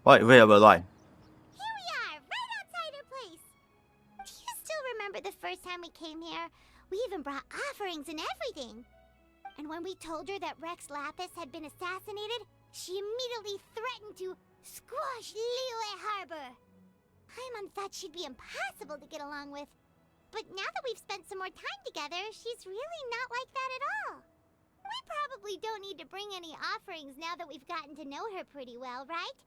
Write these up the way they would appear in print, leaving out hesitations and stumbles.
Wait, wait, wait. Here we are, right outside her place. Do you still remember the first time we came here? We even brought offerings and everything. And when we told her that Rex Lapis had been assassinated, she immediately threatened to squash Liyue Harbor. Paimon thought she'd be impossible to get along with. But now that we've spent some more time together, she's really not like that at all. We probably don't need to bring any offerings now that we've gotten to know her pretty well, right?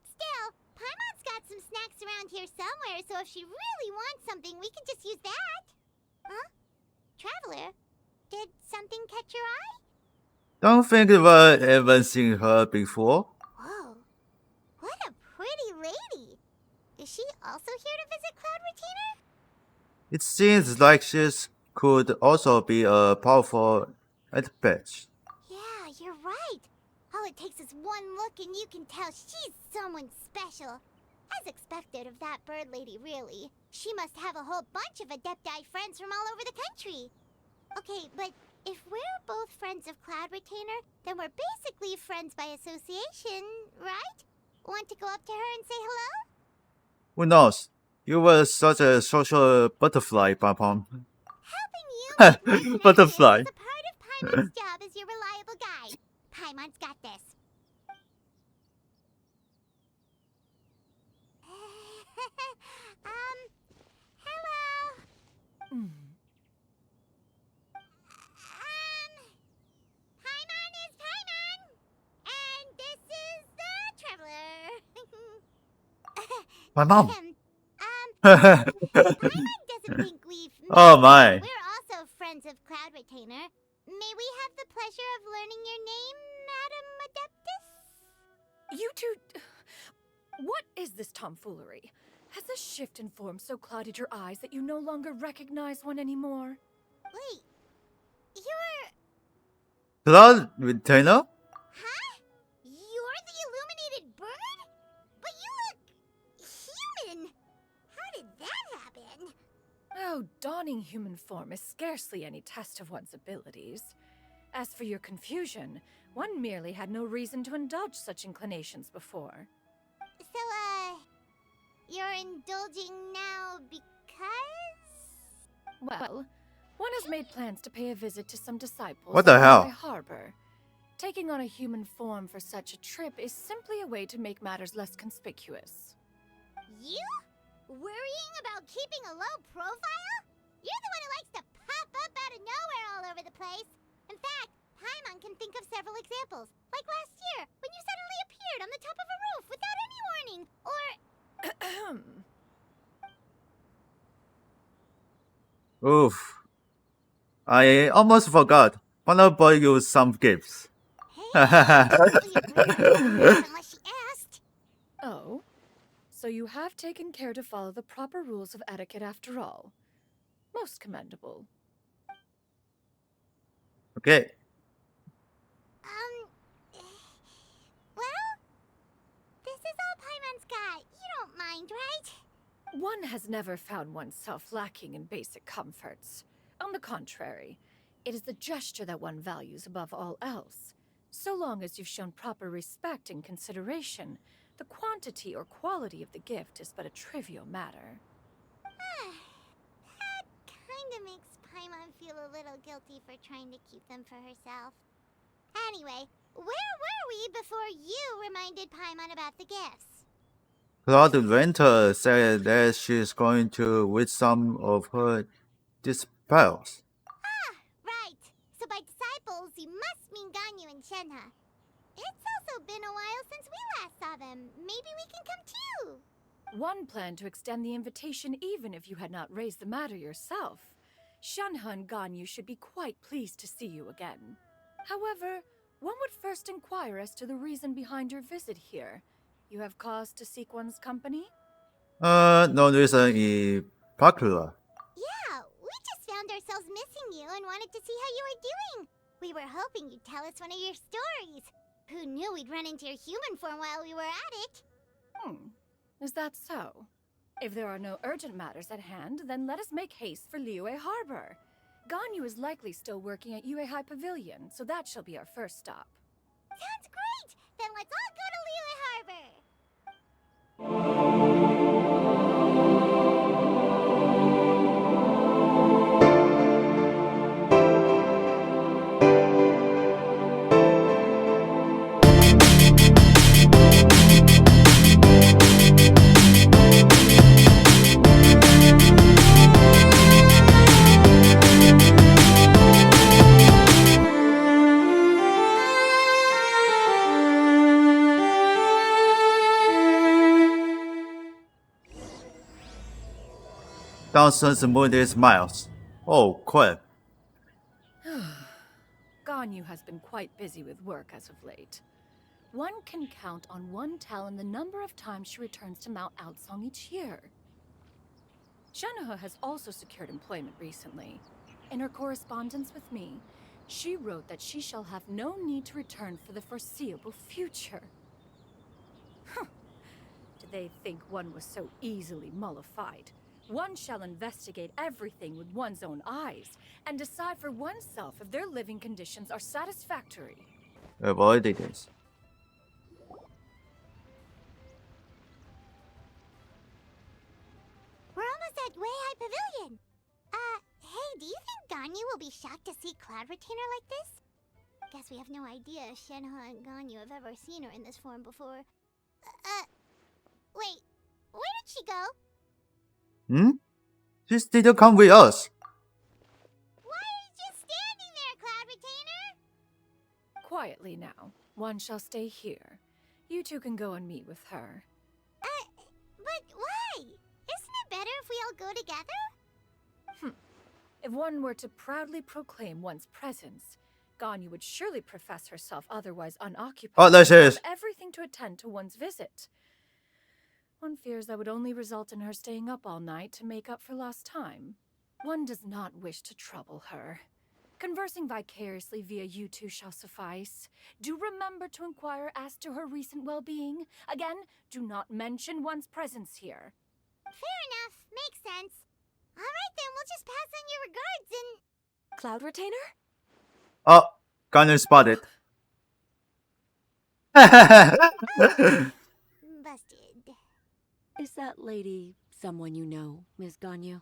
Still, Paimon's got some snacks around here somewhere, so if she really wants something, we can just use that. Huh? Traveler, did something catch your eye? Don't think I've ever seen her before. Whoa, what a pretty lady. Is she also here to visit Cloud Retainer? It seems like she could also be a powerful advantage. Yeah, you're right. All it takes is one look and you can tell she's someone special. As expected of that bird lady, really. She must have a whole bunch of Adepti friends from all over the country. Okay, but if we're both friends of Cloud Retainer, then we're basically friends by association, right? Want to go up to her and say hello? Who knows? You were such a social butterfly, Papon. Helping you make more Butterfly. connections is a part of Paimon's job as your reliable guide. Paimon's got this. Hello. Paimon is Paimon, and this is the Traveler. My mom. Paimon doesn't think we've met. Oh my. We're also friends of Cloud Retainer. May we have the pleasure of learning your name, Madam Adeptus? You two... What is this tomfoolery? Has this shift in form so clouded your eyes that you no longer recognize one anymore? Wait, you're... Cloud Retainer? Huh? You're the illuminated bird? But you look... human! How did that happen? Oh, donning human form is scarcely any test of one's abilities. As for your confusion, one merely had no reason to indulge such inclinations before. So, you're indulging now because... Well, one has made plans to pay a visit to some disciples What the at hell? Liyue Harbor. Taking on a human form for such a trip is simply a way to make matters less conspicuous. You? Worrying about keeping a low profile? You're the one who likes to pop up out of nowhere all over the place. In fact, Paimon can think of several examples. Like last year, when you suddenly appeared on the top of a roof without any warning. Or... Oof. I almost forgot. Wanna buy you some gifts. Hey, I totally agree. Unless she asked. Oh? So you have taken care to follow the proper rules of etiquette after all. Most commendable. Okay. Well, this is all Paimon's got. You don't mind, right? One has never found oneself lacking in basic comforts. On the contrary, it is the gesture that one values above all else. So long as you've shown proper respect and consideration, the quantity or quality of the gift is but a trivial matter. That kinda makes Paimon feel a little guilty for trying to keep them for herself. Anyway, where were we before you reminded Paimon about the gifts? Cloud Renter said that she's going to with some of her dispels. Ah, right. So by disciples, you must mean Ganyu and Shenhe. It's also been a while since we last saw them. Maybe we can come too. One planned to extend the invitation even if you had not raised the matter yourself. Shenhe and Ganyu should be quite pleased to see you again. However, one would first inquire as to the reason behind your visit here. You have cause to seek one's company? No reason in particular. Yeah, we just found ourselves missing you and wanted to see how you were doing. We were hoping you'd tell us one of your stories. Who knew we'd run into your human form while we were at it? Is that so? If there are no urgent matters at hand, then let us make haste for Liyue Harbor. Ganyu is likely still working at Yuehai Pavilion, so that shall be our first stop. Sounds great! Then let's all go to Liyue Harbor! thousands of Moonlit miles. Oh, crap. Ganyu has been quite busy with work as of late. One can count on one talon the number of times she returns to Mount Outsong each year. Shanaha has also secured employment recently. In her correspondence with me, she wrote that she shall have no need to return for the foreseeable future. Did they think one was so easily mollified? One shall investigate everything with one's own eyes, and decide for oneself if their living conditions are satisfactory. Avoided this. We're almost at Way High Pavilion. Hey, do you think Ganyu will be shocked to see Cloud Retainer like this? Guess we have no idea if Shenhe and Ganyu have ever seen her in this form before. Wait, where did she go? Hmm? She still come with us. Why are you just standing there, Cloud Retainer? Quietly now. One shall stay here. You two can go and meet with her. But why? Isn't it better if we all go together? If one were to proudly proclaim one's presence, Ganyu would surely profess herself otherwise unoccupied. Oh, there she and is. have everything to attend to one's visit. One fears that would only result in her staying up all night to make up for lost time. One does not wish to trouble her. Conversing vicariously via you two shall suffice. Do remember to inquire as to her recent well-being. Again, do not mention one's presence here. Fair enough, makes sense. Alright then, we'll just pass on your regards and... Cloud Retainer? Oh, Gunner spotted. Busted. Is that lady someone you know, Ms. Ganyu?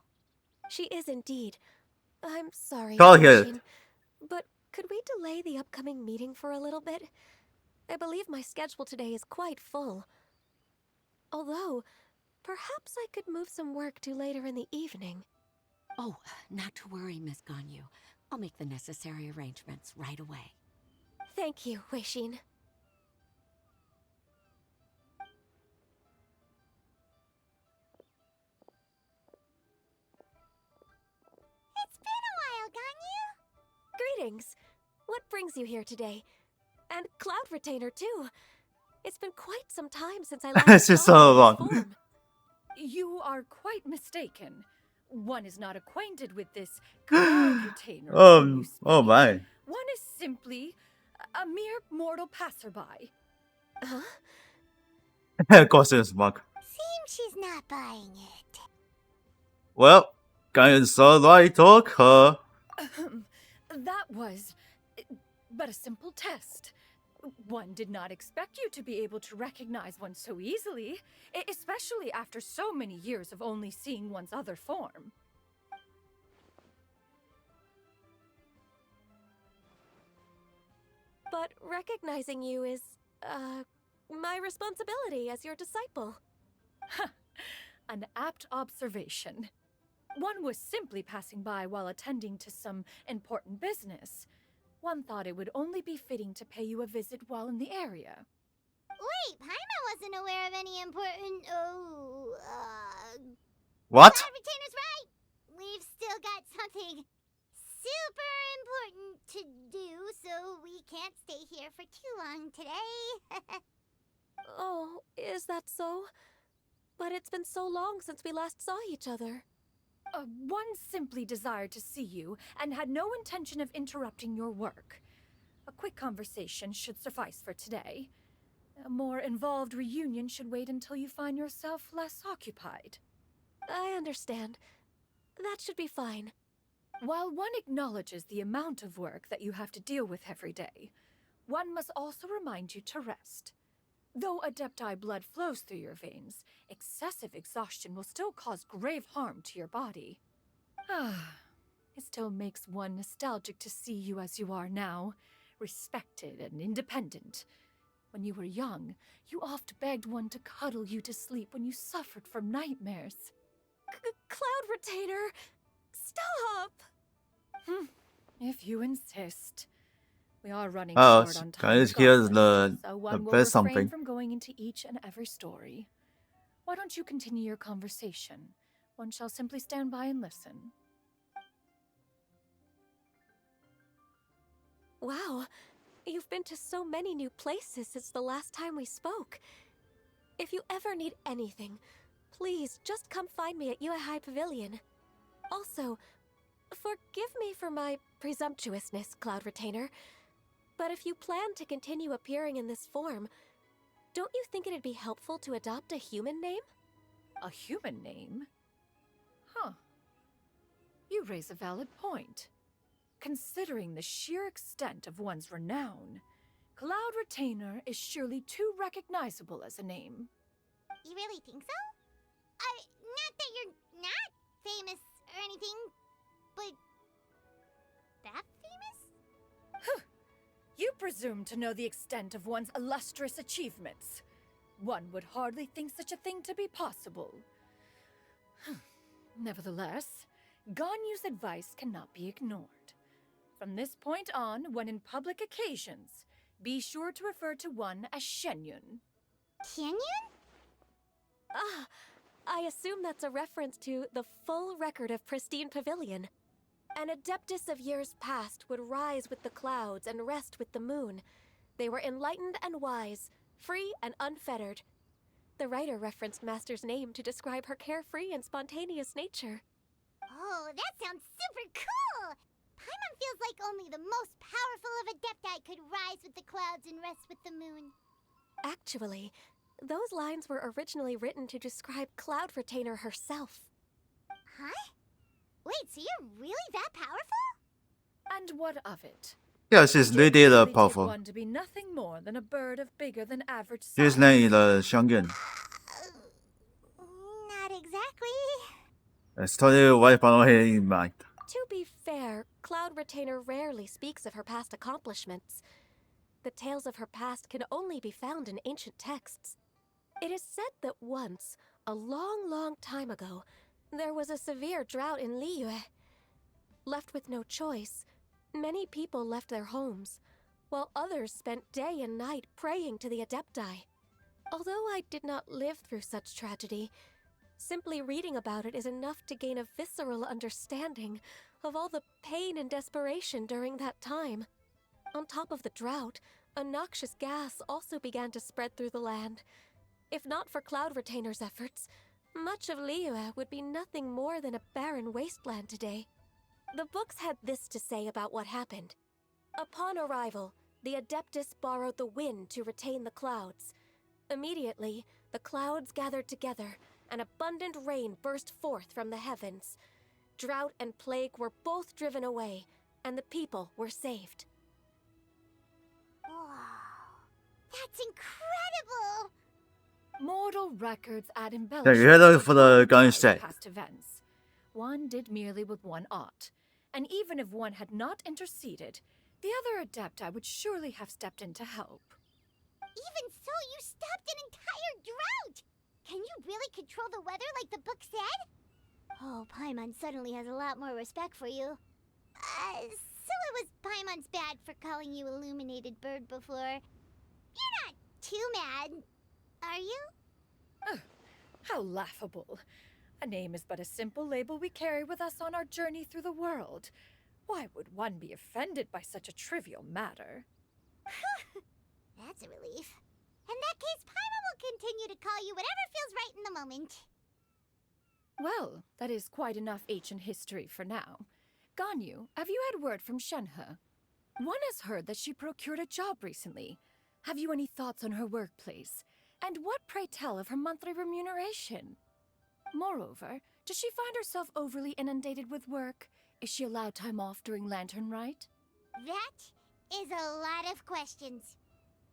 She is indeed. I'm sorry, Call her. Genshin, but could we delay the upcoming meeting for a little bit? I believe my schedule today is quite full. Although, perhaps I could move some work to later in the evening. Oh, not to worry, Miss Ganyu. I'll make the necessary arrangements right away. Thank you, Weishin. It's been a while, Ganyu. Greetings. What brings you here today? And Cloud Retainer, too. It's been quite some time since I last She's saw so you in long. form. You are quite mistaken. One is not acquainted with this Cloud Retainer. Oh my. One is simply a mere mortal passerby. Huh? Costume smug. Seems she's not buying it. Well, Gunner so right talk her. That was but a simple test. One did not expect you to be able to recognize one so easily, especially after so many years of only seeing one's other form. But recognizing you is, my responsibility as your disciple. An apt observation. One was simply passing by while attending to some important business. One thought it would only be fitting to pay you a visit while in the area. Wait, Paimon wasn't aware of any important... What? Cloud Retainer's right! We've still got something super important to do, so we can't stay here for too long today. Oh, is that so? But it's been so long since we last saw each other. One simply desired to see you and had no intention of interrupting your work. A quick conversation should suffice for today. A more involved reunion should wait until you find yourself less occupied. I understand. That should be fine. While one acknowledges the amount of work that you have to deal with every day, one must also remind you to rest. Though Adepti blood flows through your veins, excessive exhaustion will still cause grave harm to your body. It still makes one nostalgic to see you as you are now, respected and independent. When you were young, you oft begged one to cuddle you to sleep when you suffered from nightmares. Cloud Retainer! Stop! If you insist. We are running Oh, short on time. guys, here's regardless, the so one will best refrain something. from going into each and every story. Why don't you continue your conversation? One shall simply stand by and listen. Wow, you've been to so many new places since the last time we spoke. If you ever need anything, please just come find me at Yue High Pavilion. Also, forgive me for my presumptuousness, Cloud Retainer, but if you plan to continue appearing in this form, don't you think it'd be helpful to adopt a human name? A human name? Huh. You raise a valid point. Considering the sheer extent of one's renown, Cloud Retainer is surely too recognizable as a name. You really think so? Not that you're not famous or anything, but that famous? You presume to know the extent of one's illustrious achievements. One would hardly think such a thing to be possible. Nevertheless, Ganyu's advice cannot be ignored. From this point on, when in public occasions, be sure to refer to one as Shenyun. Canyon? Ah, I assume that's a reference to the full record of Pristine Pavilion. An adeptus of years past would rise with the clouds and rest with the moon. They were enlightened and wise, free and unfettered. The writer referenced Master's name to describe her carefree and spontaneous nature. Oh, that sounds super cool! Paimon feels like only the most powerful of Adepti could rise with the clouds and rest with the moon. Actually, those lines were originally written to describe Cloud Retainer herself. Huh? Wait, so you're really that powerful? And what of it? Yeah, she's It really really take powerful. one to be nothing more than a bird of bigger than average size. She's named Xiangyun. Not exactly. Let's tell you what I in mind. To be fair, Cloud Retainer rarely speaks of her past accomplishments. The tales of her past can only be found in ancient texts. It is said that once, a long, long time ago, there was a severe drought in Liyue. Left with no choice, many people left their homes, while others spent day and night praying to the Adepti. Although I did not live through such tragedy, simply reading about it is enough to gain a visceral understanding of all the pain and desperation during that time. On top of the drought, a noxious gas also began to spread through the land. If not for Cloud Retainer's efforts, much of Liyue would be nothing more than a barren wasteland today. The books had this to say about what happened. Upon arrival, the Adeptus borrowed the wind to retain the clouds. Immediately, the clouds gathered together, and abundant rain burst forth from the heavens. Drought and plague were both driven away, and the people were saved. Wow. That's incredible! Mortal records add Yeah, embellishments you heard it to for the gun glorify set. past events. One did merely with one ought, and even if one had not interceded, the other Adepti would surely have stepped in to help. Even so, you stopped an entire drought! Can you really control the weather like the book said? Oh, Paimon suddenly has a lot more respect for you. So it was Paimon's bad for calling you Illuminated Bird before. You're not too mad, are you? How laughable. A name is but a simple label we carry with us on our journey through the world. Why would one be offended by such a trivial matter? That's a relief. In that case, Paimon will continue to call you whatever feels right in the moment. Well, that is quite enough ancient history for now. Ganyu, have you had word from Shenhe? One has heard that she procured a job recently. Have you any thoughts on her workplace? And what, pray tell, of her monthly remuneration? Moreover, does she find herself overly inundated with work? Is she allowed time off during Lantern Rite? That is a lot of questions.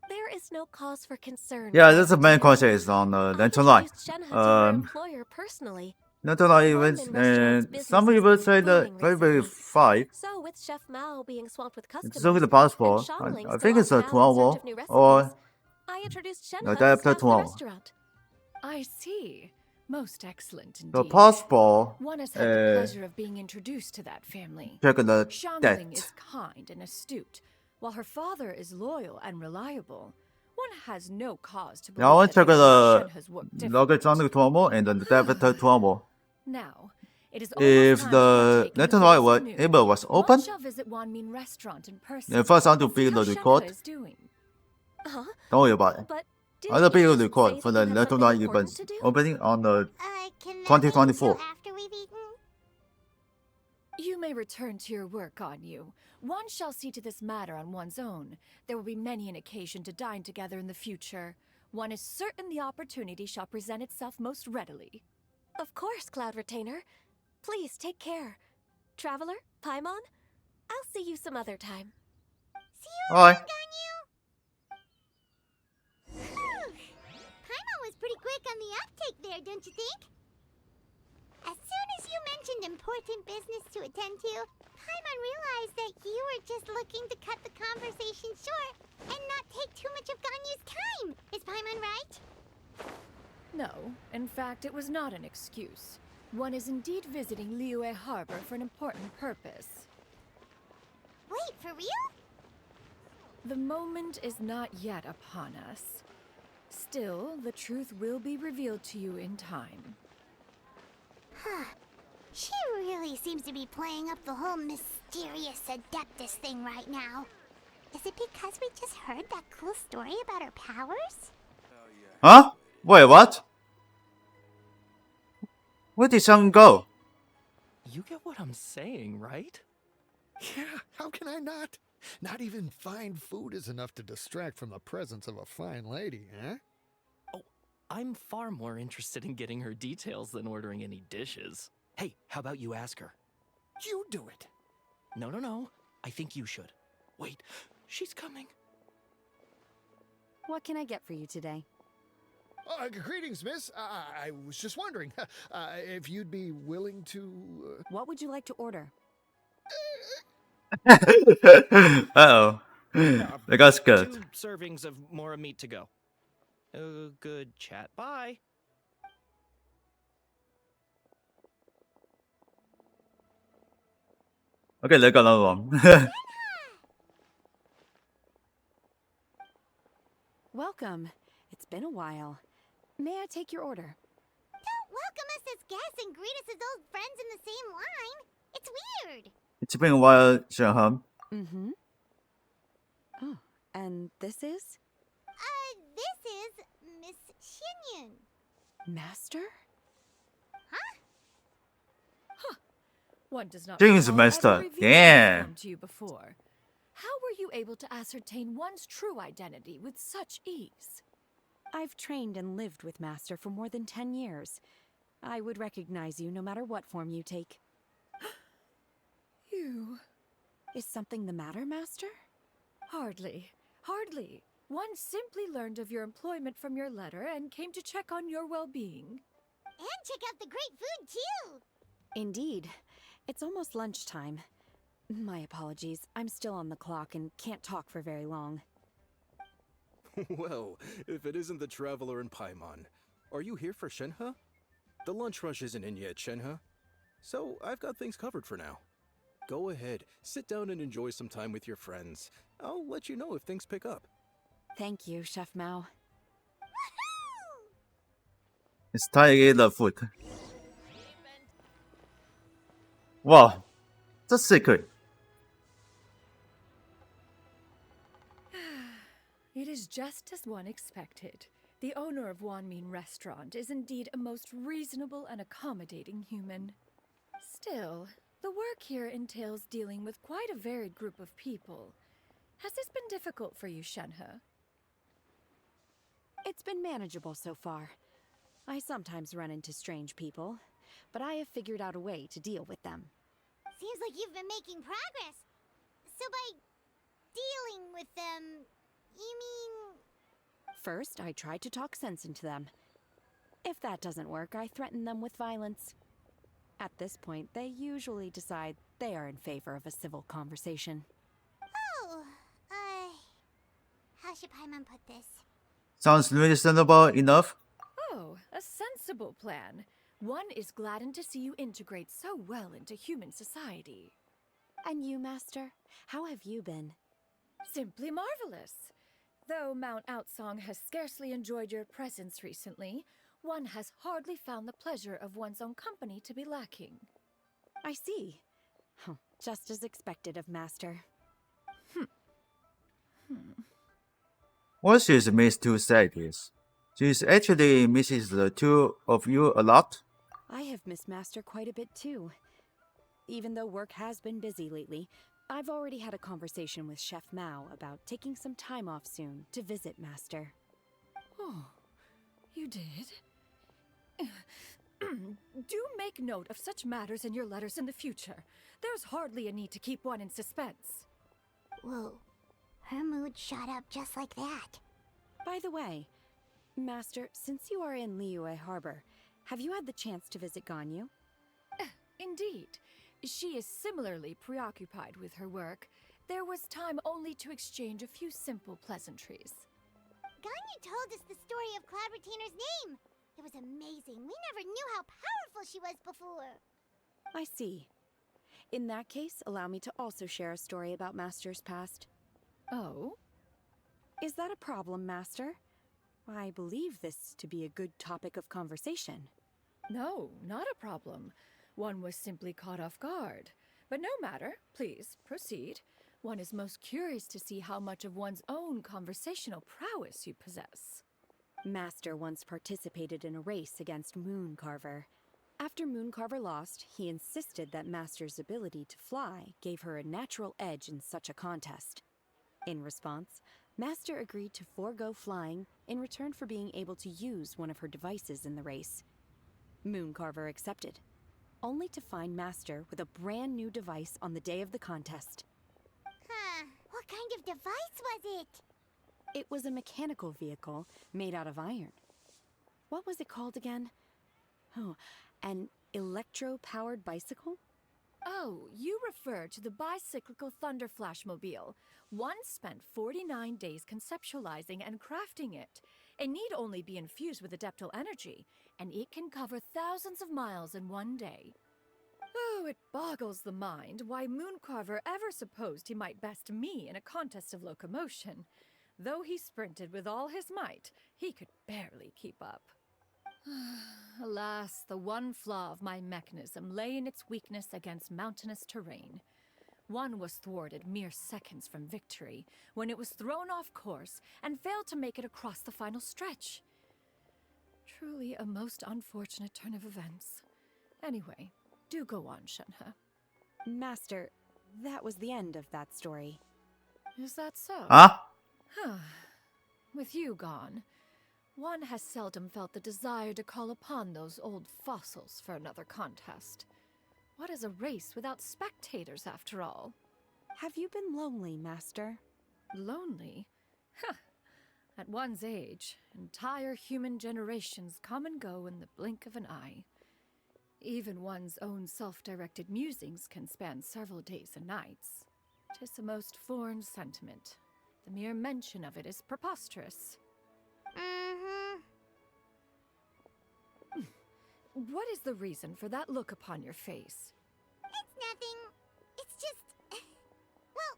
There is no cause for concern. Yeah, that's the main concept on I Lantern Light. introduced Shenhe to her employer personally. Lantern Light One events, in restaurants and business some has people been say that booming February recently. 5. So, with Chef Mao being swamped with customers, It's only the passport. and Shanling I still think it's on a town in 12 search of new or recipes, I introduced Shenhe no, to that's staff the 12. restaurant. I see. Most excellent indeed. The passport, One has had the pleasure of being introduced to that family. check the Shangling debt. is kind and astute, while her father is loyal and reliable. One has no cause to believe Now I that check anyone the Shenhe's work different. luggage on the 12 and then the debit 12. Now, it is If almost time to the partake in Little the Light basic news. able was One open, shall visit Wanmin Restaurant in person. then first I want to and see pick how the Shenhe record. is doing. Huh? Don't worry about it. But I will didn't pick you the just say record for that the you had Little something Light important event to do? opening on the Can that wait 2024. until after we've eaten? You may return to your work, Ganyu. One shall see to this matter on one's own. There will be many an occasion to dine together in the future. One is certain the opportunity shall present itself most readily. Of course, Cloud Retainer. Please take care. Traveler, Paimon, I'll see you some other time. See you Alright. around, Ganyu! Paimon was pretty quick on the uptake there, don't you think? As soon as you mentioned important business to attend to, Paimon realized that you were just looking to cut the conversation short and not take too much of Ganyu's time. Is Paimon right? No, in fact, it was not an excuse. One is indeed visiting Liyue Harbor for an important purpose. Wait, for real? The moment is not yet upon us. Still, the truth will be revealed to you in time. Huh. She really seems to be playing up the whole mysterious Adeptus thing right now. Is it because we just heard that cool story about her powers? Huh? Wait, what? Where did Sam go? You get what I'm saying, right? Yeah, how can I not? Not even fine food is enough to distract from the presence of a fine lady, eh? Oh, I'm far more interested in getting her details than ordering any dishes. Hey, how about you ask her? You do it. No. I think you should. Wait, she's coming. What can I get for you today? Greetings, miss. I was just wondering if you'd be willing to... What would you like to order? Uh-oh. They got scared. 2 servings of more meat to go. Good chat. Bye. Okay, they got another one. Welcome. It's been a while. May I take your order? Don't welcome us as guests and greet us as old friends in the same line. It's weird. It's been a while, Shenhe. Mm-hmm. Oh, and this is? This is Miss Xinyun. Master? One does not James recall Master, ever revealing yeah. this form to you before. How were you able to ascertain one's true identity with such ease? I've trained and lived with Master for more than 10 years. I would recognize you no matter what form you take. You... Is something the matter, Master? Hardly. One simply learned of your employment from your letter and came to check on your well-being. And check out the great food, too. Indeed. It's almost lunchtime. My apologies. I'm still on the clock and can't talk for very long. Well, if it isn't the Traveler and Paimon, are you here for Shenhe? The lunch rush isn't in yet, Shenhe. So I've got things covered for now. Go ahead, sit down and enjoy some time with your friends. I'll let you know if things pick up. Thank you, Chef Mao. It's time to eat the food. Wow, the secret. It is just as one expected. The owner of Wanmin Restaurant is indeed a most reasonable and accommodating human. Still, the work here entails dealing with quite a varied group of people. Has this been difficult for you, Shenhe? It's been manageable so far. I sometimes run into strange people, but I have figured out a way to deal with them. Seems like you've been making progress. So by dealing with them, you mean... First, I try to talk sense into them. If that doesn't work, I threaten them with violence. At this point, they usually decide they are in favor of a civil conversation. Oh, how should Paimon put this? Sounds reasonable enough. Oh, a sensible plan. One is gladdened to see you integrate so well into human society. And you, Master? How have you been? Simply marvelous. Though Mount Outsong has scarcely enjoyed your presence recently, one has hardly found the pleasure of one's own company to be lacking. I see. Oh, just as expected of Master. What she's missed to say this. She's actually misses the two of you a lot. I have missed Master quite a bit too. Even though work has been busy lately, I've already had a conversation with Chef Mao about taking some time off soon to visit Master. Oh, you did? Do make note of such matters in your letters in the future. There's hardly a need to keep one in suspense. Whoa. Her mood shot up just like that. By the way, Master, since you are in Liyue Harbor, have you had the chance to visit Ganyu? Indeed. She is similarly preoccupied with her work. There was time only to exchange a few simple pleasantries. Ganyu told us the story of Cloud Retainer's name. It was amazing. We never knew how powerful she was before. I see. In that case, allow me to also share a story about Master's past. Oh? Is that a problem, Master? I believe this to be a good topic of conversation. No, not a problem. One was simply caught off guard. But no matter, please, proceed. One is most curious to see how much of one's own conversational prowess you possess. Master once participated in a race against Mooncarver. After Mooncarver lost, he insisted that Master's ability to fly gave her a natural edge in such a contest. In response, Master agreed to forego flying in return for being able to use one of her devices in the race. Mooncarver accepted, only to find Master with a brand new device on the day of the contest. Huh. What kind of device was it? It was a mechanical vehicle made out of iron. What was it called again? Oh, an electro-powered bicycle? Oh, you refer to the bicyclical Thunder Flashmobile. One spent 49 days conceptualizing and crafting it. It need only be infused with adeptal energy, and it can cover thousands of miles in one day. Oh, it boggles the mind why Mooncarver ever supposed he might best me in a contest of locomotion. Though he sprinted with all his might, he could barely keep up. Alas, the one flaw of my mechanism lay in its weakness against mountainous terrain. One was thwarted mere seconds from victory, when it was thrown off course and failed to make it across the final stretch. Truly a most unfortunate turn of events. Anyway, do go on, Shenhe. Master, that was the end of that story. Is that so? Huh? With you gone, one has seldom felt the desire to call upon those old fossils for another contest. What is a race without spectators, after all? Have you been lonely, Master? Lonely? At one's age, entire human generations come and go in the blink of an eye. Even one's own self-directed musings can span several days and nights. 'Tis a most foreign sentiment. The mere mention of it is preposterous. What is the reason for that look upon your face? It's nothing. It's just... Well,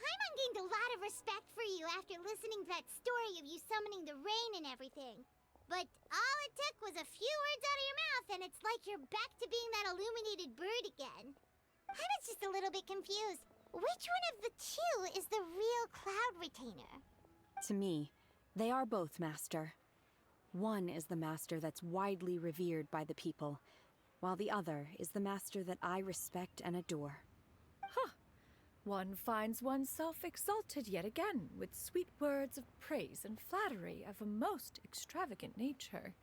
Paimon gained a lot of respect for you after listening to that story of you summoning the rain and everything. But all it took was a few words out of your mouth and it's like you're back to being that illuminated bird again. Paimon's just a little bit confused. Which one of the two is the real Cloud Retainer? To me, they are both, Master. One is the Master that's widely revered by the people, while the other is the Master that I respect and adore. One finds oneself exalted yet again with sweet words of praise and flattery of a most extravagant nature.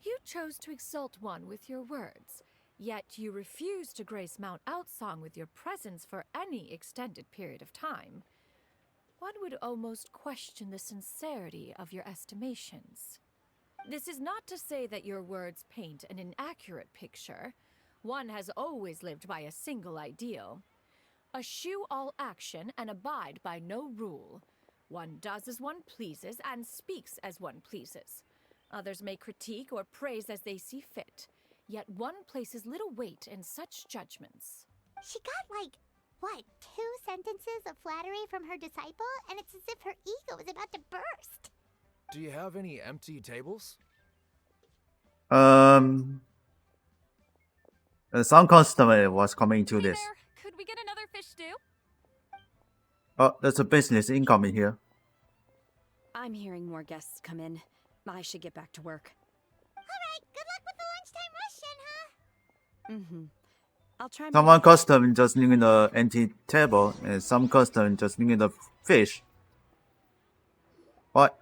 You chose to exalt one with your words, yet you refuse to grace Mount Outsong with your presence for any extended period of time. One would almost question the sincerity of your estimations. This is not to say that your words paint an inaccurate picture. One has always lived by a single ideal. Eschew all action and abide by no rule. One does as one pleases and speaks as one pleases. Others may critique or praise as they see fit, yet one places little weight in such judgments. She got like, what, 2 sentences of flattery from her disciple? And it's as if her ego is about to burst. Do you have any empty tables? Um, some customer was coming to this. Could we get another fish stew? Oh, there's a business incoming here. I'm hearing more guests come in. I should get back to work. Alright, good luck with the lunchtime rush, Shenhe. Mm-hmm. I'll try my Someone best. custom just needing the empty table, and some custom just needing the fish. What?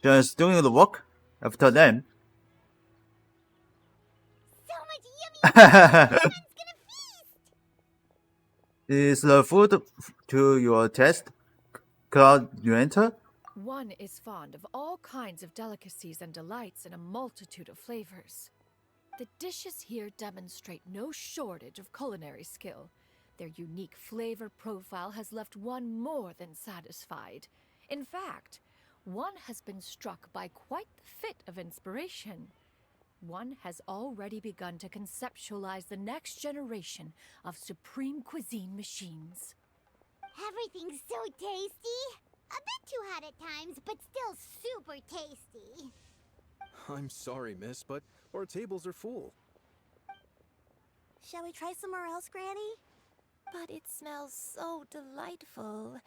Just doing the work after them. So much yummy everyone's gonna feast! Is the food to your taste? Could you enter? One is fond of all kinds of delicacies and delights in a multitude of flavors. The dishes here demonstrate no shortage of culinary skill. Their unique flavor profile has left one more than satisfied. In fact, one has been struck by quite the fit of inspiration. One has already begun to conceptualize the next generation of supreme cuisine machines. Everything's so tasty. A bit too hot at times, but still super tasty. I'm sorry, miss, but our tables are full. Shall we try somewhere else, Granny? But it smells so delightful.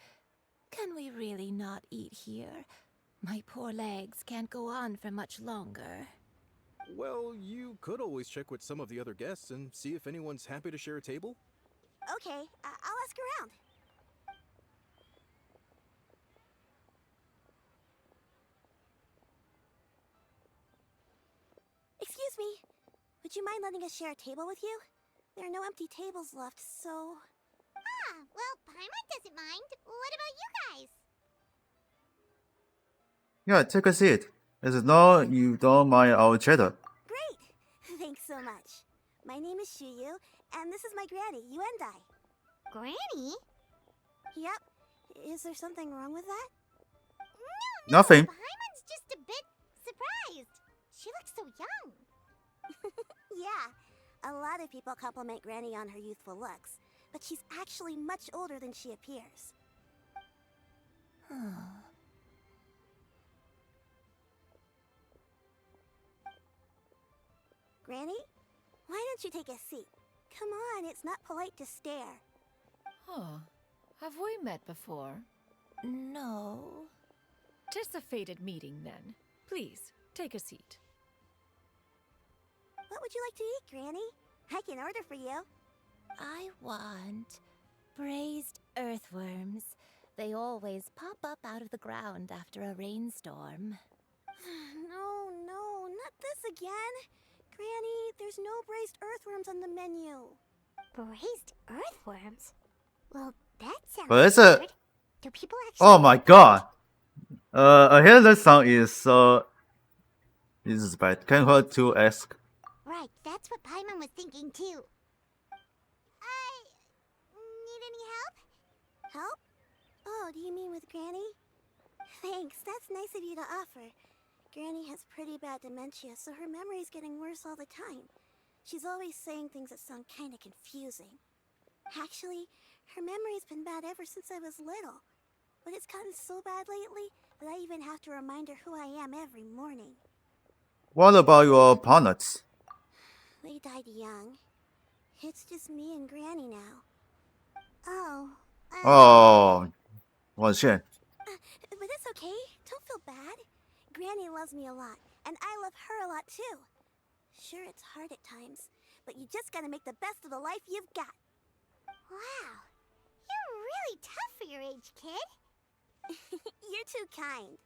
Can we really not eat here? My poor legs can't go on for much longer. Well, you could always check with some of the other guests and see if anyone's happy to share a table. Okay, I'll ask around. Excuse me. Would you mind letting us share a table with you? There are no empty tables left, so... Ah, well, Paimon doesn't mind. What about you guys? Yeah, take a seat. As long you don't mind our chatter. Great! Thanks so much. My name is Shuyu, and this is my granny, Yuendai. Granny? Yep. Is there something wrong with that? No, Nothing. Paimon's just a bit surprised. She looks so young. Yeah, a lot of people compliment Granny on her youthful looks, but she's actually much older than she appears. Granny, why don't you take a seat? Come on, it's not polite to stare. Huh. Have we met before? No. 'Tis a fated meeting, then. Please, take a seat. What would you like to eat, Granny? I can order for you. I want braised earthworms. They always pop up out of the ground after a rainstorm. No, not this again. Granny, there's no braised earthworms on the menu. Braised earthworms? Well, that sounds But it's a... weird. Do people actually... Oh my god. I hear that sound is so... This is bad. Can hurt to ask. Right, that's what Paimon was thinking too. Need any help? Help? Oh, do you mean with Granny? Thanks, that's nice of you to offer. Granny has pretty bad dementia, so her memory's getting worse all the time. She's always saying things that sound kinda confusing. Actually, her memory's been bad ever since I was little. But it's gotten so bad lately that I even have to remind her who I am every morning. What about your partners? They died young. It's just me and Granny now. Oh. Oh, what a shame. But it's okay. Don't feel bad. Granny loves me a lot, and I love her a lot too. Sure, it's hard at times, but you just gotta make the best of the life you've got. Wow. You're really tough for your age, kid. You're too kind.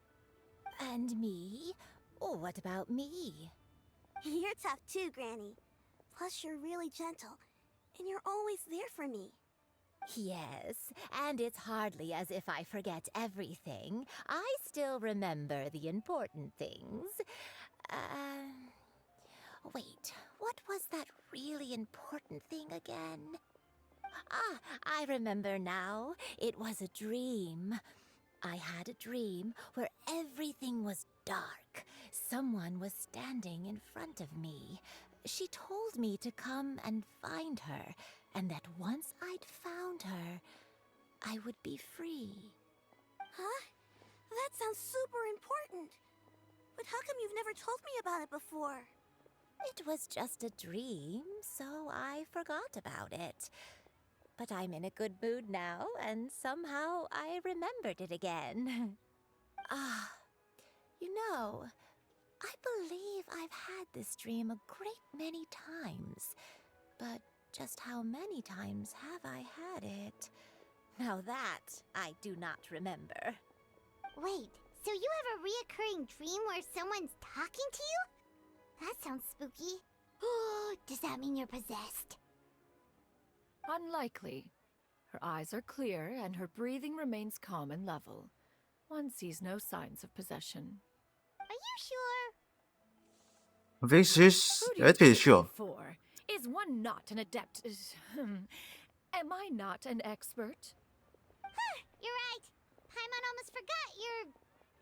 And me? Oh, what about me? You're tough too, Granny. Plus, you're really gentle, and you're always there for me. Yes, and it's hardly as if I forget everything. I still remember the important things. Wait, what was that really important thing again? Ah, I remember now. It was a dream. I had a dream where everything was dark. Someone was standing in front of me. She told me to come and find her, and that once I'd found her, I would be free. Huh? That sounds super important. But how come you've never told me about it before? It was just a dream, so I forgot about it. But I'm in a good mood now, and somehow I remembered it again. Ah, you know, I believe I've had this dream a great many times. But just how many times have I had it? Now that I do not remember. Wait, so you have a reoccurring dream where someone's talking to you? That sounds spooky. Does that mean you're possessed? Unlikely. Her eyes are clear and her breathing remains calm and level. One sees no signs of possession. Are you sure? This is Who do you it take is sure. me for? Is one not an adept? Am I not an expert? You're right. Paimon almost forgot you're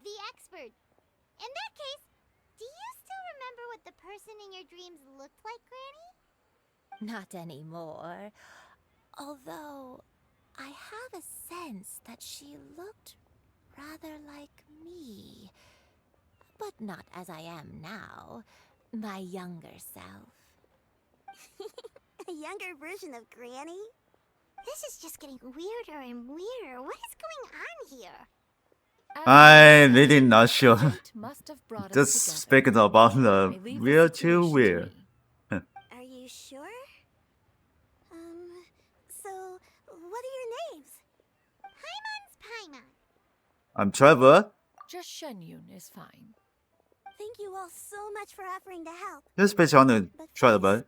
the expert. In that case, do you still remember what the person in your dreams looked like, Granny? Not anymore. Although, I have a sense that she looked rather like me. But not as I am now. My younger self. A younger version of Granny? This is just getting weirder and weirder. What is going on here? I'm really not sure. Fate must have brought us Just together. speaking about You the may leave the real to situation to weird. me. Are you sure? So, what are your names? Paimon's Paimon. I'm Trevor. Just Shenyun is fine. Thank you all so much for offering to help. You speak on the Trevor,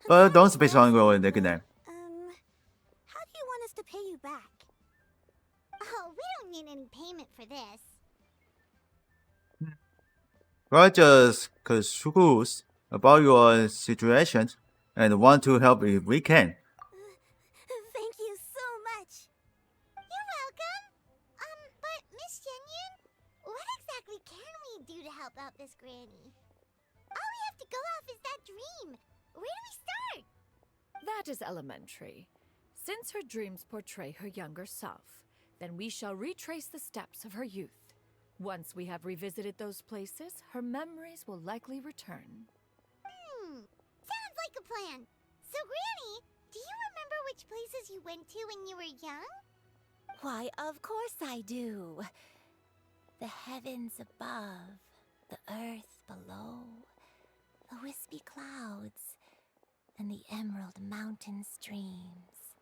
but don't speak on your nickname. How do you want us to pay you back? Oh, we don't need any payment for this. We're just curious about your situation and want to help if we can. Thank you so much. You're welcome. But Miss Shenyun, what exactly can we do to help out this granny? All we have to go off is that dream. Where do we start? That is elementary. Since her dreams portray her younger self, then we shall retrace the steps of her youth. Once we have revisited those places, her memories will likely return. Sounds like a plan. So, Granny, do you remember which places you went to when you were young? Why, of course I do. The heavens above, the earth below, the wispy clouds, and the emerald mountain streams.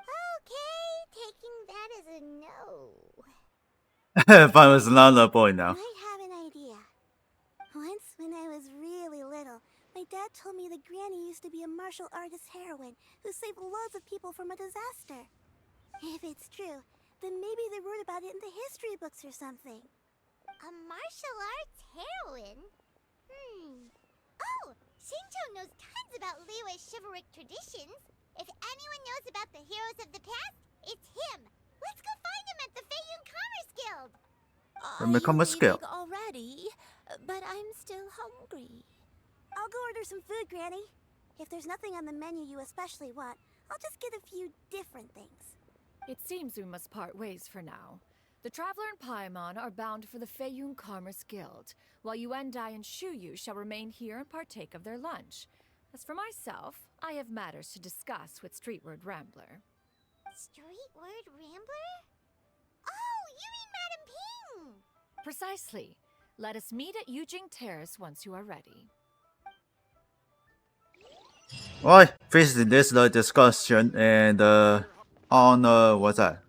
Okay, taking that as a no. If I was not a boy now. Might have an idea. Once, when I was really little, my dad told me that Granny used to be a martial artist heroine who saved loads of people from a disaster. If it's true, then maybe they wrote about it in the history books or something. A martial arts heroine? Oh, Shinjo knows tons about Liyue's chivalric traditions. If anyone knows about the heroes of the past, it's him. Let's go find him at the Feiyun Commerce Guild. From the Commerce Guild. Already, but I'm still hungry. I'll go order some food, Granny. If there's nothing on the menu you especially want, I'll just get a few different things. It seems we must part ways for now. The Traveler and Paimon are bound for the Feiyun Commerce Guild, while Yuendai and Shuyu shall remain here and partake of their lunch. As for myself, I have matters to discuss with Streetward Rambler. Streetward Rambler? Oh, you mean Madam Ping! Precisely. Let us meet at Yujing Terrace once you are ready. Alright, this is the discussion and on what's that?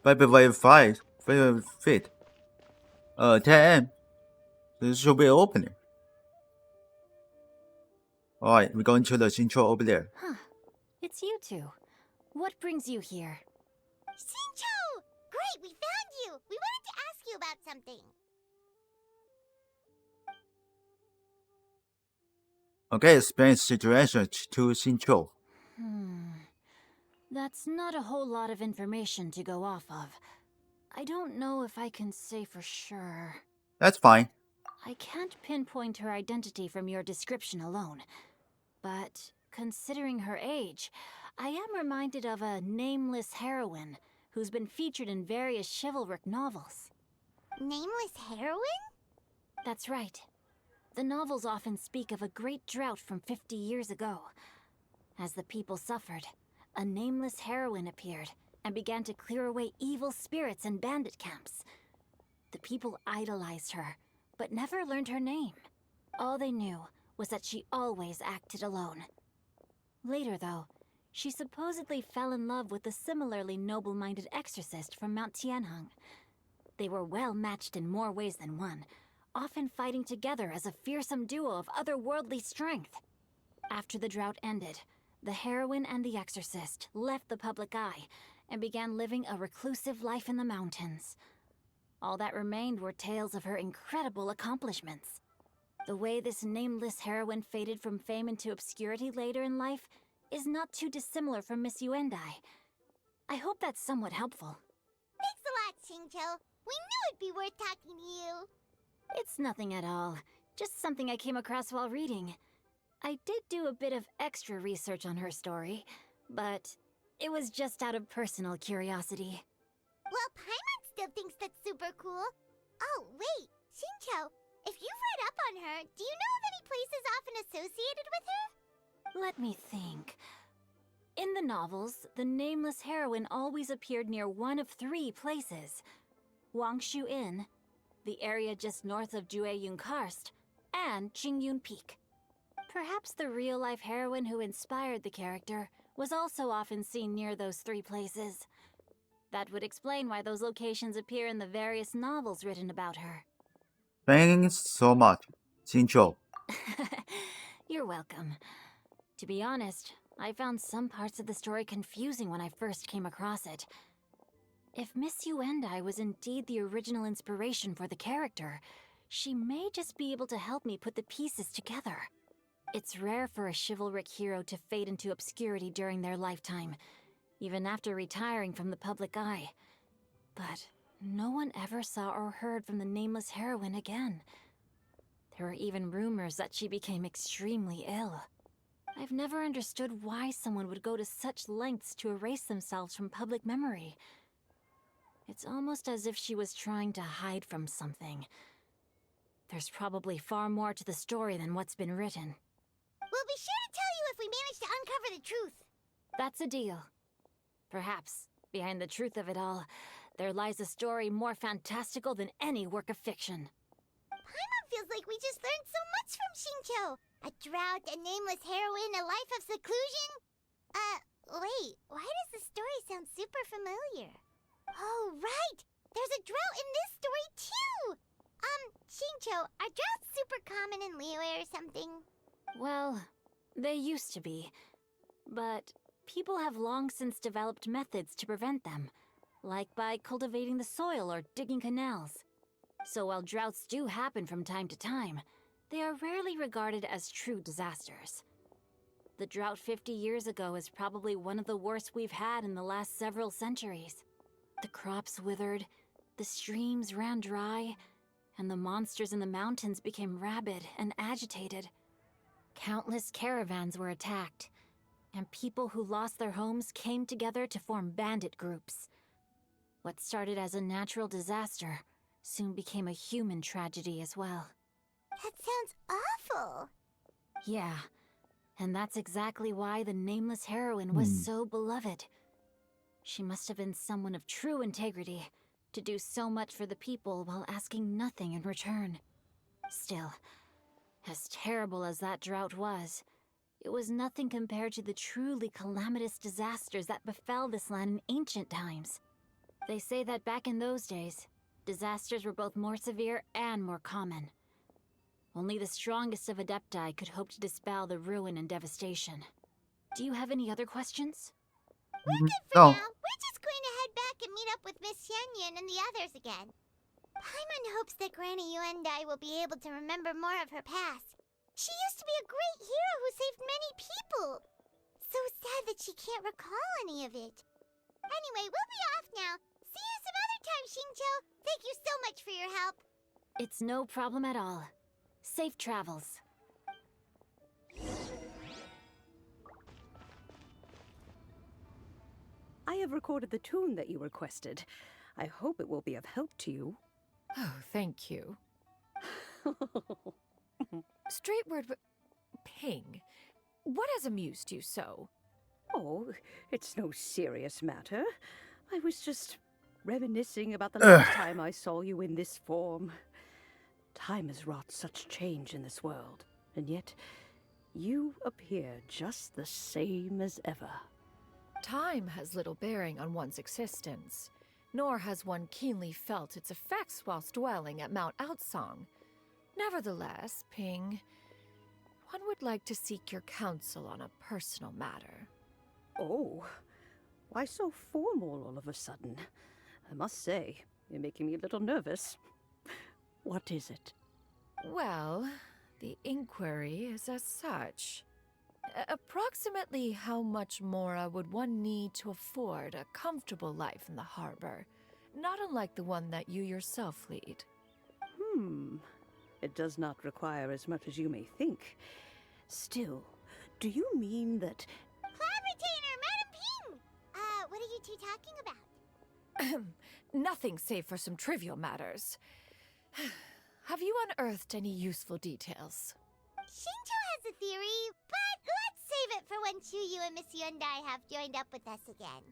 February 5th, February 5th, 10 AM. This should be opening. Alright, we're going to the Shincho over there. Huh. It's you two. What brings you here? Shincho! Great, we found you! We wanted to ask you about something. Okay, explain situation to Shincho. That's not a whole lot of information to go off of. I don't know if I can say for sure. That's fine. I can't pinpoint her identity from your description alone. But considering her age, I am reminded of a nameless heroine who's been featured in various chivalric novels. Nameless heroine? That's right. The novels often speak of a great drought from 50 years ago. As the people suffered, a nameless heroine appeared and began to clear away evil spirits and bandit camps. The people idolized her, but never learned her name. All they knew was that she always acted alone. Later, though, she supposedly fell in love with a similarly noble-minded exorcist from Mount Tianheng. They were well matched in more ways than one, often fighting together as a fearsome duo of otherworldly strength. After the drought ended, the heroine and the exorcist left the public eye and began living a reclusive life in the mountains. All that remained were tales of her incredible accomplishments. The way this nameless heroine faded from fame into obscurity later in life is not too dissimilar from Miss Yuendai. I hope that's somewhat helpful. Thanks a lot, Xingqiu. We knew it'd be worth talking to you. It's nothing at all. Just something I came across while reading. I did do a bit of extra research on her story, but it was just out of personal curiosity. Well, Paimon still thinks that's super cool. Oh, wait, Xingqiu, if you've read up on her, do you know of any places often associated with her? Let me think. In the novels, the nameless heroine always appeared near one of 3 places. Wangshu Inn, the area just north of Jueyun Karst, and Qingyun Peak. Perhaps the real-life heroine who inspired the character was also often seen near those 3 places. That would explain why those locations appear in the various novels written about her. Thanks so much, Xingqiu. You're welcome. To be honest, I found some parts of the story confusing when I first came across it. If Miss Yuendai was indeed the original inspiration for the character, she may just be able to help me put the pieces together. It's rare for a chivalric hero to fade into obscurity during their lifetime, even after retiring from the public eye. But no one ever saw or heard from the nameless heroine again. There were even rumors that she became extremely ill. I've never understood why someone would go to such lengths to erase themselves from public memory. It's almost as if she was trying to hide from something. There's probably far more to the story than what's been written. We'll be sure to tell you if we manage to uncover the truth. That's a deal. Perhaps, behind the truth of it all, there lies a story more fantastical than any work of fiction. Paimon feels like we just learned so much from Xingqiu. A drought, a nameless heroine, a life of seclusion. Wait, why does the story sound super familiar? Oh, right! There's a drought in this story, too! Xingqiu, are droughts super common in Liyue or something? Well, they used to be. But people have long since developed methods to prevent them, like by cultivating the soil or digging canals. So while droughts do happen from time to time, they are rarely regarded as true disasters. The drought 50 years ago is probably one of the worst we've had in the last several centuries. The crops withered, the streams ran dry, and the monsters in the mountains became rabid and agitated. Countless caravans were attacked, and people who lost their homes came together to form bandit groups. What started as a natural disaster soon became a human tragedy as well. That sounds awful. Yeah, and that's exactly why the nameless heroine was so beloved. She must have been someone of true integrity, to do so much for the people while asking nothing in return. Still, as terrible as that drought was, it was nothing compared to the truly calamitous disasters that befell this land in ancient times. They say that back in those days, disasters were both more severe and more common. Only the strongest of Adepti could hope to dispel the ruin and devastation. Do you have any other questions? We're good for now. We're just going to head back and meet up with Miss Xianyun and the others again. Paimon hopes that Granny Yuendai will be able to remember more of her past. She used to be a great hero who saved many people. So sad that she can't recall any of it. Anyway, we'll be off now. See you some other time, Xingqiu. Thank you so much for your help. It's no problem at all. Safe travels. I have recorded the tune that you requested. I hope it will be of help to you. Oh, thank you. Straight word. Ping. What has amused you so? Oh, it's no serious matter. I was just reminiscing about the last time I saw you in this form. Time has wrought such change in this world, and yet you appear just the same as ever. Time has little bearing on one's existence, nor has one keenly felt its effects whilst dwelling at Mount Outsong. Nevertheless, Ping, one would like to seek your counsel on a personal matter. Oh, why so formal all of a sudden? I must say, you're making me a little nervous. What is it? Well, the inquiry is as such. Approximately how much more would one need to afford a comfortable life in the harbor, not unlike the one that you yourself lead? It does not require as much as you may think. Still, do you mean that... Cloud Retainer, Madam Ping! What are you two talking about? Nothing save for some trivial matters. Have you unearthed any useful details? Shinto has a theory, but let's save it for when Chuyu and Miss Yundai have joined up with us again.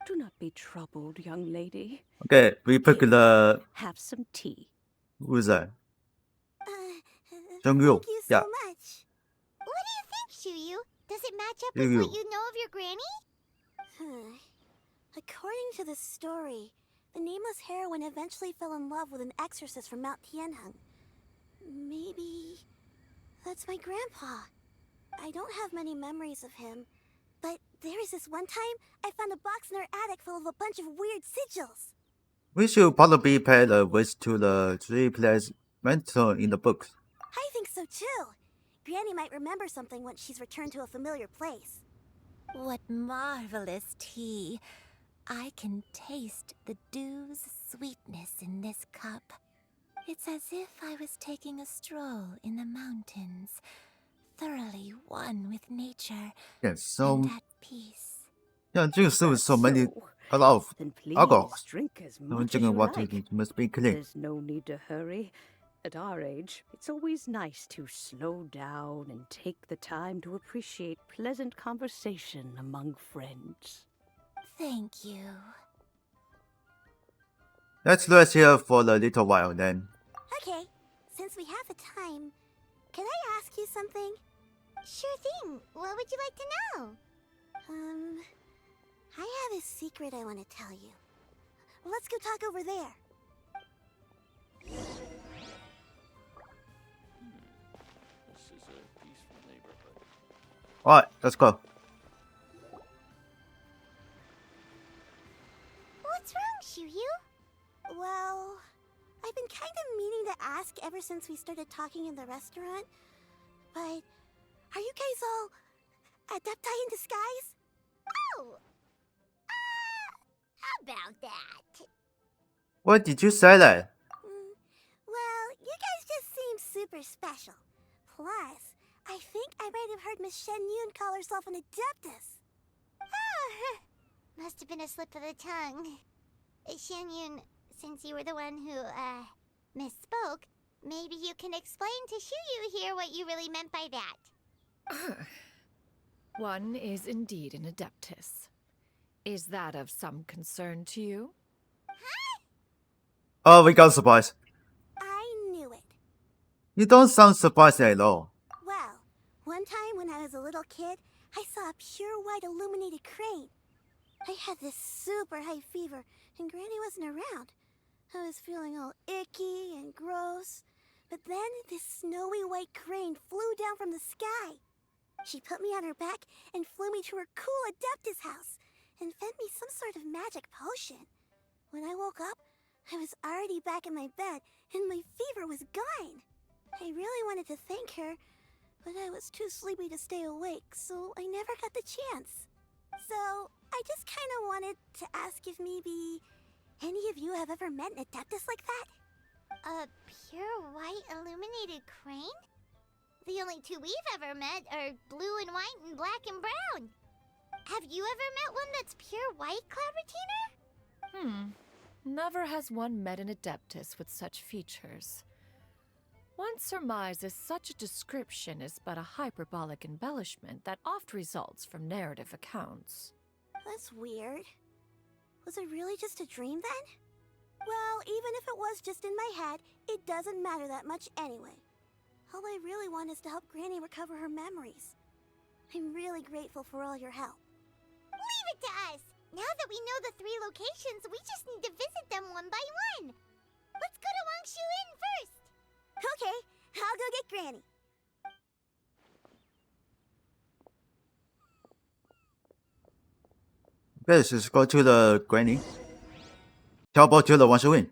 Do not be troubled, young lady. Okay, we pick the. Have some tea. Who's that? Thank you so Yeah. much. What do you think, Chuyu? Does it match up Shugyu. with what you know of your granny? According to the story, the nameless heroine eventually fell in love with an exorcist from Mount Tianheng. Maybe that's my grandpa. I don't have many memories of him, but there was this one time I found a box in her attic full of a bunch of weird sigils. We should probably pay a visit to the three players mentioned in the book. I think so too. Granny might remember something once she's returned to a familiar place. What marvelous tea. I can taste the dew's sweetness in this cup. It's as if I was taking a stroll in the mountains, thoroughly one with nature Yes, so and at peace. yeah, this is so many a lot of Then please alcohol. drink as I'm much as thinking you what like. it must be clean. There's no need to hurry. At our age, it's always nice to slow down and take the time to appreciate pleasant conversation among friends. Thank you. Let's rest here for a little while then. Okay, since we have the time, can I ask you something? Sure thing. What would you like to know? I have a secret I want to tell you. Let's go talk over there. This is a peaceful neighborhood. Alright, let's go. What's wrong, Shuyu? Well, I've been kind of meaning to ask ever since we started talking in the restaurant. But are you guys all adepti in disguise? Oh! About that. What did you say that? Well, you guys just seem super special. Plus, I think I might have heard Miss Shen Yun call herself an adeptus. Must have been a slip of the tongue. Shen Yun, since you were the one who, misspoke, maybe you can explain to Shuyu here what you really meant by that. One is indeed an adeptus. Is that of some concern to you? Oh, we got surprised. I knew it. You don't sound surprised at all. Well, one time when I was a little kid, I saw a pure white illuminated crane. I had this super high fever, and Granny wasn't around. I was feeling all icky and gross. But then this snowy white crane flew down from the sky. She put me on her back and flew me to her cool adeptus house and fed me some sort of magic potion. When I woke up, I was already back in my bed and my fever was gone. I really wanted to thank her, but I was too sleepy to stay awake, so I never got the chance. So, I just kind of wanted to ask if maybe any of you have ever met an adeptus like that? A pure white illuminated crane? The only two we've ever met are blue and white and black and brown. Have you ever met one that's pure white, Cloud Retainer? Never has one met an Adeptus with such features. One surmises such a description is but a hyperbolic embellishment that oft results from narrative accounts. That's weird. Was it really just a dream then? Well, even if it was just in my head, it doesn't matter that much anyway. All I really want is to help Granny recover her memories. I'm really grateful for all your help. Leave it to us! Now that we know the 3 locations, we just need to visit them one by one. Let's go to Wangshu Inn first. Okay, I'll go get Granny. Let's just go to the Granny. Teleport to the Wangshu Inn.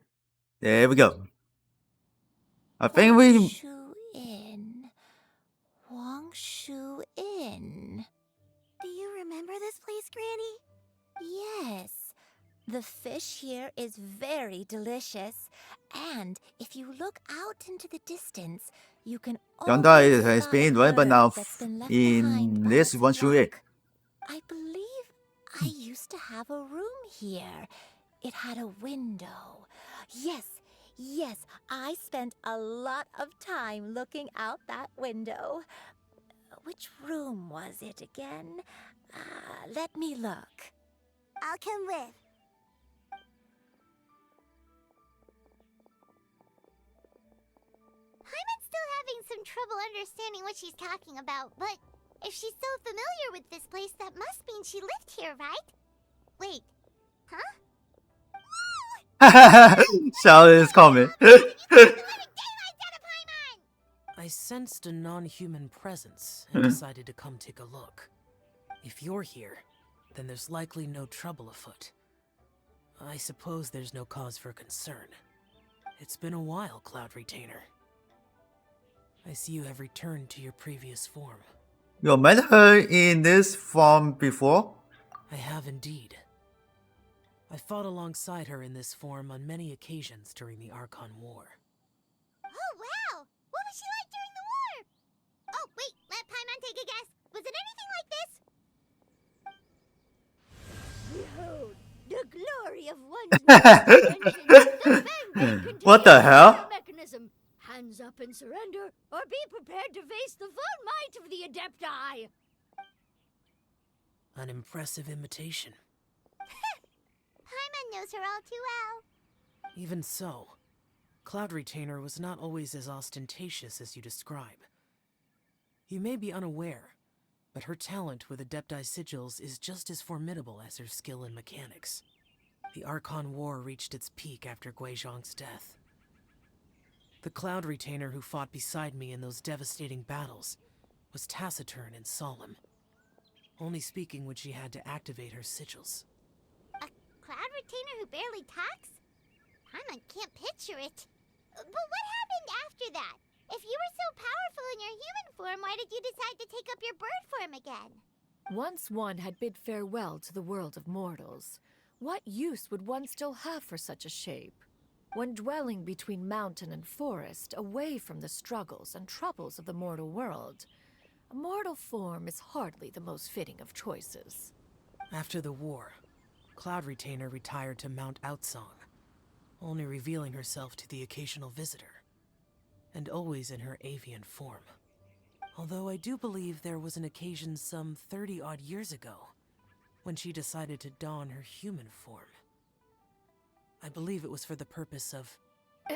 There we go. I think we. Wangshu Inn. Wangshu Inn. Do you remember this place, Granny? Yes. The fish here is very delicious. And if you look out into the distance, you can Yonder always has spot been a right, but bird now that's been left in behind by this its Wangshu Inn. flock. I believe I used to have a room here. It had a window. Yes, I spent a lot of time looking out that window. Which room was it again? Let me look. I'll come with. Paimon's still having some trouble understanding what she's talking about, but if she's so familiar with this place, that must mean she lived here, right? Wait, huh? Shao is coming. I sensed a non-human presence and decided to come take a look. If you're here, then there's likely no trouble afoot. I suppose there's no cause for concern. It's been a while, Cloud Retainer. I see you have returned to your previous form. You met her in this form before? I have indeed. I fought alongside her in this form on many occasions during the Archon War. Oh, wow! What was she like during the war? Oh, wait, let Paimon take a guess. Was it anything like this? Behold, the glory of one's invention. What the hell? Mechanism. Hands up and surrender, or be prepared to face the full might of the Adepti. An impressive imitation. Paimon knows her all too well. Even so, Cloud Retainer was not always as ostentatious as you describe. You may be unaware, but her talent with Adepti sigils is just as formidable as her skill in mechanics. The Archon War reached its peak after Guizhong's death. The Cloud Retainer who fought beside me in those devastating battles was taciturn and solemn, only speaking when she had to activate her sigils. A Cloud Retainer who barely talks? Paimon can't picture it. But what happened after that? If you were so powerful in your human form, why did you decide to take up your bird form again? Once one had bid farewell to the world of mortals, what use would one still have for such a shape? When dwelling between mountain and forest, away from the struggles and troubles of the mortal world, a mortal form is hardly the most fitting of choices. After the war, Cloud Retainer retired to Mount Outsong, only revealing herself to the occasional visitor, and always in her avian form. Although I do believe there was an occasion some 30-odd years ago, when she decided to don her human form. I believe it was for the purpose of...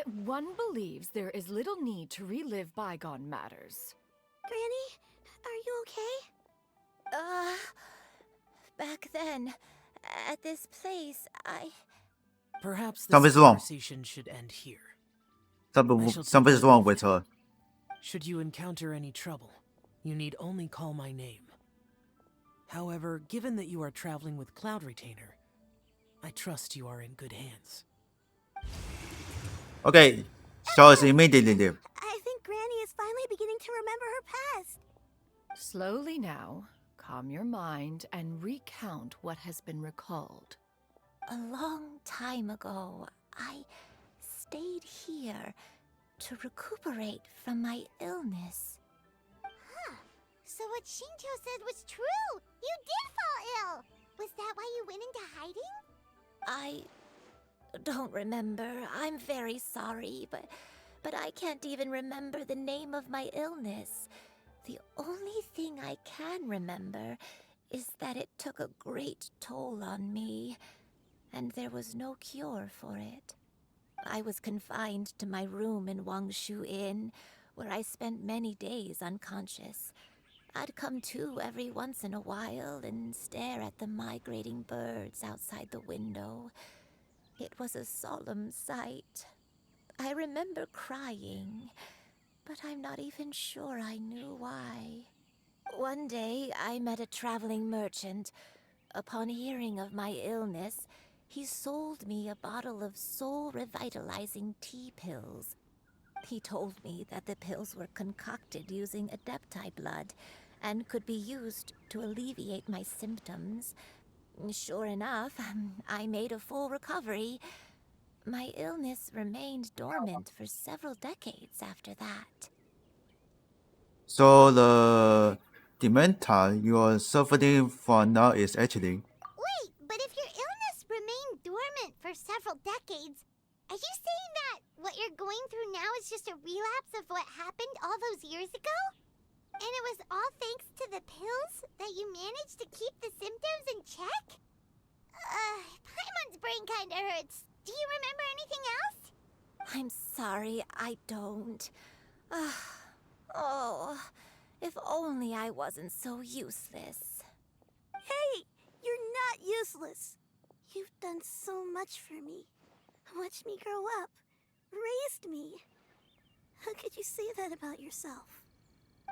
One believes there is little need to relive bygone matters. Granny, are you okay? Back then, at this place, Perhaps this Something's wrong. conversation should end here. Something's wrong with her. Should you encounter any trouble, you need only call my name. However, given that you are traveling with Cloud Retainer, I trust you are in good hands. Okay, Shao is immediately there. I think Granny is finally beginning to remember her past. Slowly now, calm your mind and recount what has been recalled. a long time ago, I stayed here to recuperate from my illness. Huh. So what Shinto said was true! You did fall ill! Was that why you went into hiding? I don't remember. I'm very sorry, but I can't even remember the name of my illness. The only thing I can remember is that it took a great toll on me, and there was no cure for it. I was confined to my room in Wangshu Inn, where I spent many days unconscious. I'd come to every once in a while and stare at the migrating birds outside the window. It was a solemn sight. I remember crying, but I'm not even sure I knew why. One day, I met a traveling merchant. Upon hearing of my illness, he sold me a bottle of soul-revitalizing tea pills. He told me that the pills were concocted using Adepti blood and could be used to alleviate my symptoms. Sure enough, I made a full recovery. My illness remained dormant for several decades after that. So the dementia you are suffering from now is actually... Wait, but if your illness remained dormant for several decades, are you saying that what you're going through now is just a relapse of what happened all those years ago? And it was all thanks to the pills that you managed to keep the symptoms in check? Paimon's brain kinda hurts. Do you remember anything else? I'm sorry, I don't. Oh, if only I wasn't so useless. Hey, you're not useless. You've done so much for me. Watched me grow up. Raised me. How could you say that about yourself?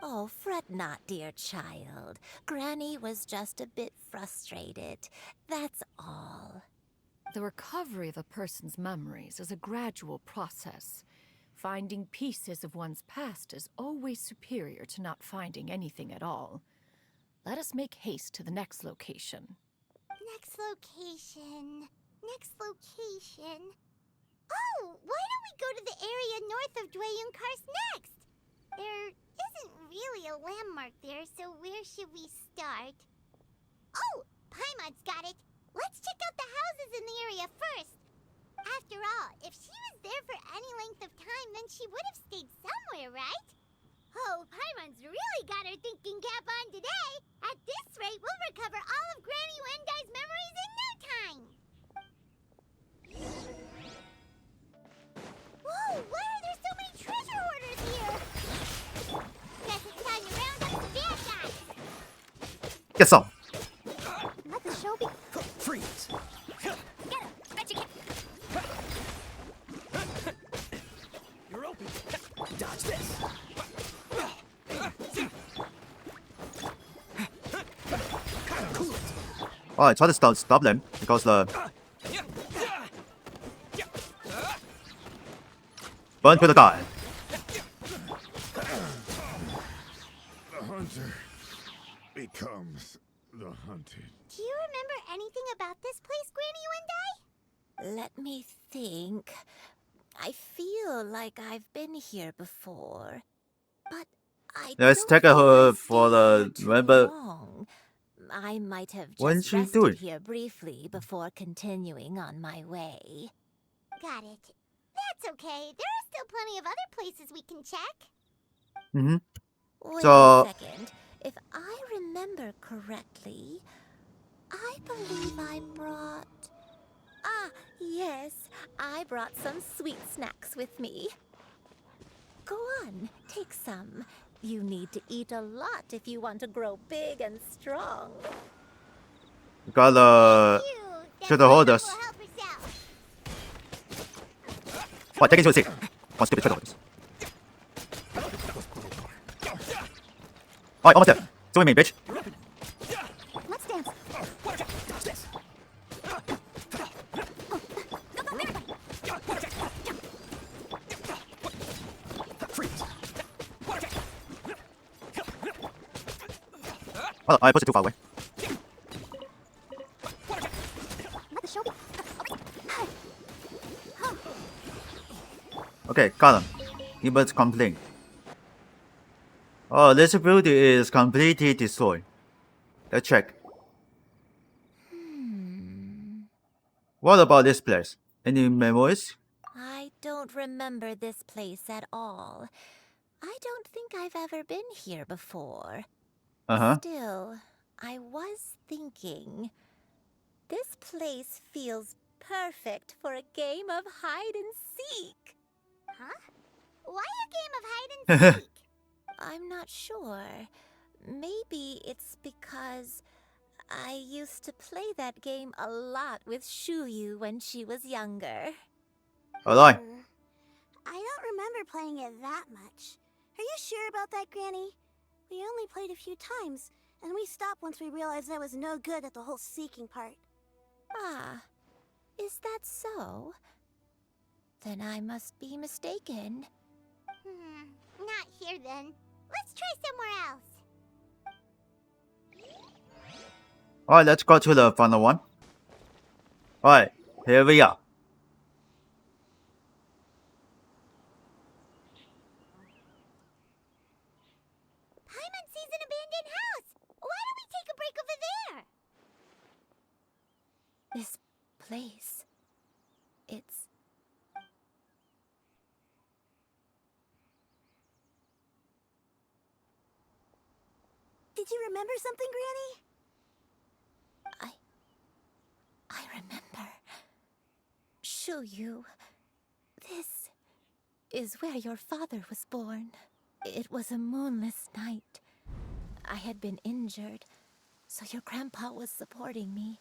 Oh, fret not, dear child. Granny was just a bit frustrated. That's all. The recovery of a person's memories is a gradual process. Finding pieces of one's past is always superior to not finding anything at all. Let us make haste to the next location. Next location. Oh, why don't we go to the area north of Dwayunkars next? There isn't really a landmark there, so where should we start? Oh, Paimon's got it. Let's check out the houses in the area first. After all, if she was there for any length of time, then she would have stayed somewhere, right? Oh, Paimon's really got her thinking cap on today. At this rate, we'll recover all of Granny Wendai's memories in no time. Whoa, why are there so many treasure hoarders here? Guess it's time to round up the bad guys. Get some! Let the show be... Freeze! Get him! Bet you can... You're open. Dodge this. I try to stop them because the... Burn to the guy. The hunter becomes the hunted. Do you remember anything about this place, Granny Wendai? Let me think. I feel like I've been here before, but I Let's don't take think her I for stayed the... here too Remember... long. I might have When just she rested do it? here briefly before continuing on my way. Got it. That's okay. There are still plenty of other places we can check. Mm-hmm. Wait So... a second. If I remember correctly, I believe I brought... Ah, yes. I brought some sweet snacks with me. Go on, take some. You need to eat a lot if you want to grow big and strong. Gotta... Should the hold us. What, take it to a seat. One stupid treasure holders. Alright, almost there. Join me, bitch. Let's dance. Well, I pushed it too far away. Let the show be... Okay, got him. He must complain. Oh, this building is completely destroyed. Let's check. What about this place? Any memories? I don't remember this place at all. I don't think I've ever been here before. Uh-huh. Still, I was thinking. This place feels perfect for a game of hide and seek. Huh? Why a game of hide and seek? I'm not sure. Maybe it's because I used to play that game a lot with Shuyu when she was younger. Alright. I don't remember playing it that much. Are you sure about that, Granny? We only played a few times, and we stopped once we realized I was no good at the whole seeking part. Ah, is that so? Then I must be mistaken. Not here then. Let's try somewhere else. Alright, let's go to the final one. Alright, here we are. Paimon sees an abandoned house. Why don't we take a break over there? This place. It's... Did you remember something, Granny? I remember. Shuyu, this is where your father was born. It was a moonless night. I had been injured, so your grandpa was supporting me.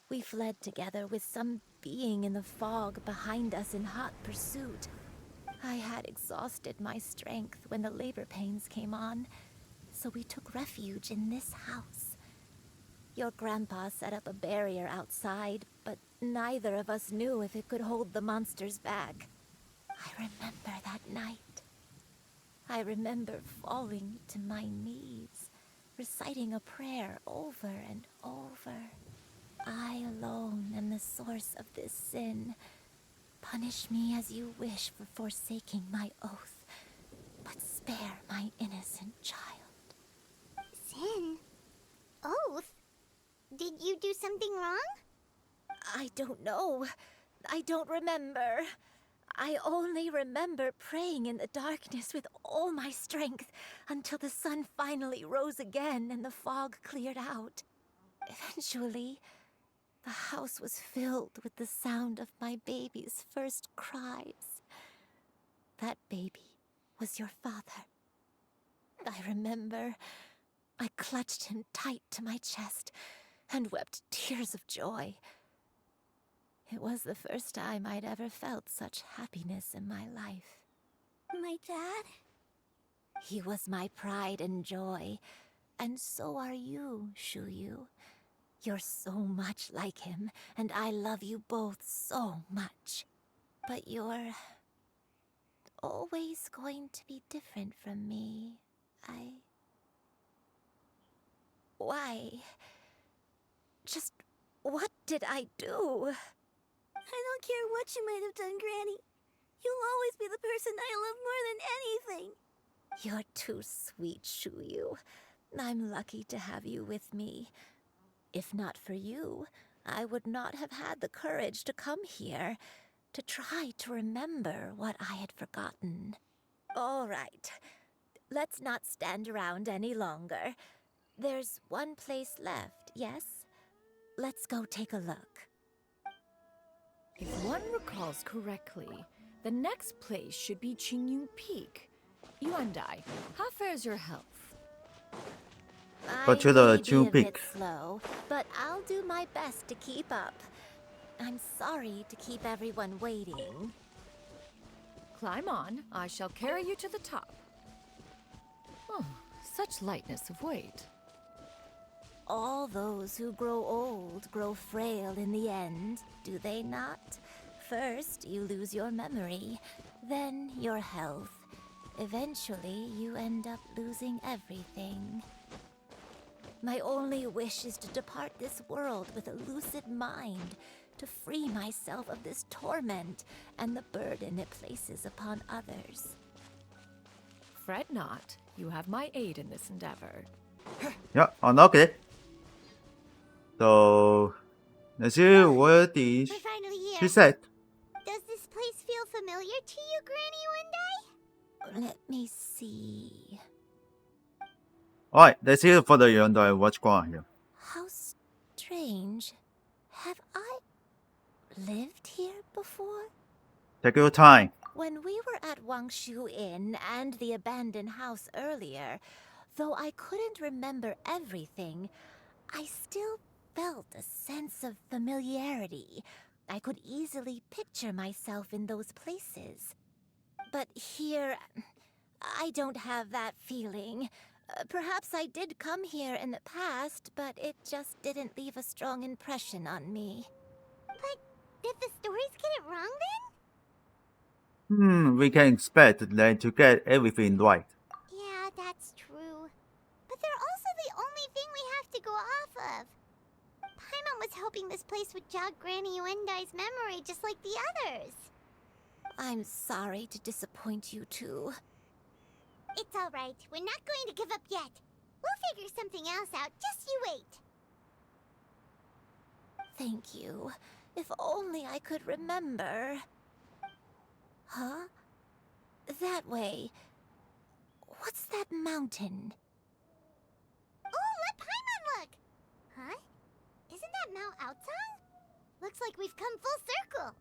We fled together with some being in the fog behind us in hot pursuit. I had exhausted my strength when the labor pains came on, so we took refuge in this house. Your grandpa set up a barrier outside, but neither of us knew if it could hold the monsters back. I remember that night. I remember falling to my knees, reciting a prayer over and over. I alone am the source of this sin. Punish me as you wish for forsaking my oath, but spare my innocent child. Sin? Oath? Did you do something wrong? I don't know. I don't remember. I only remember praying in the darkness with all my strength until the sun finally rose again and the fog cleared out. Eventually, the house was filled with the sound of my baby's first cries. That baby was your father. I remember I clutched him tight to my chest and wept tears of joy. It was the first time I'd ever felt such happiness in my life. My dad? He was my pride and joy, and so are you, Shuyu. You're so much like him, and I love you both so much. But you're always going to be different from me. Why? Just what did I do? I don't care what you might have done, Granny. You'll always be the person I love more than anything. You're too sweet, Shuyu. I'm lucky to have you with me. If not for you, I would not have had the courage to come here, to try to remember what I had forgotten. All right, let's not stand around any longer. There's one place left, yes? Let's go take a look. If one recalls correctly, the next place should be Qingyun Peak. Yuandai, how fares your health? Go to the I may be Qingyun a bit Peak. slow, but I'll do my best to keep up. I'm sorry to keep everyone waiting. Climb on, I shall carry you to the top. Oh, such lightness of weight. All those who grow old grow frail in the end, do they not? First, you lose your memory, then your health. Eventually, you end up losing everything. My only wish is to depart this world with a lucid mind, to free myself of this torment and the burden it places upon others. Fret not, you have my aid in this endeavor. Yeah, unlock it. So, let's see what is We're finally here. she said. this place feel familiar to you, Granny Wendai? Let me see. Alright, let's hear for the Hyundai. What's going on here? How strange. Have I lived here before? Take your time. When we were at Wangshu Inn and the abandoned house earlier, though I couldn't remember everything, I still felt a sense of familiarity. I could easily picture myself in those places. But here, I don't have that feeling. Perhaps I did come here in the past, but it just didn't leave a strong impression on me. But did the stories get it wrong then? We can expect them to get everything right. Yeah, that's true. But they're also the only thing we have to go off of. Paimon was hoping this place would jog Granny Wendai's memory just like the others. I'm sorry to disappoint you too. It's alright. We're not going to give up yet. We'll figure something else out. Just you wait. Thank you. If only I could remember. Huh? That way. What's that mountain? Oh, let Paimon look! Huh? Isn't that Mount Outsong? Looks like we've come full circle.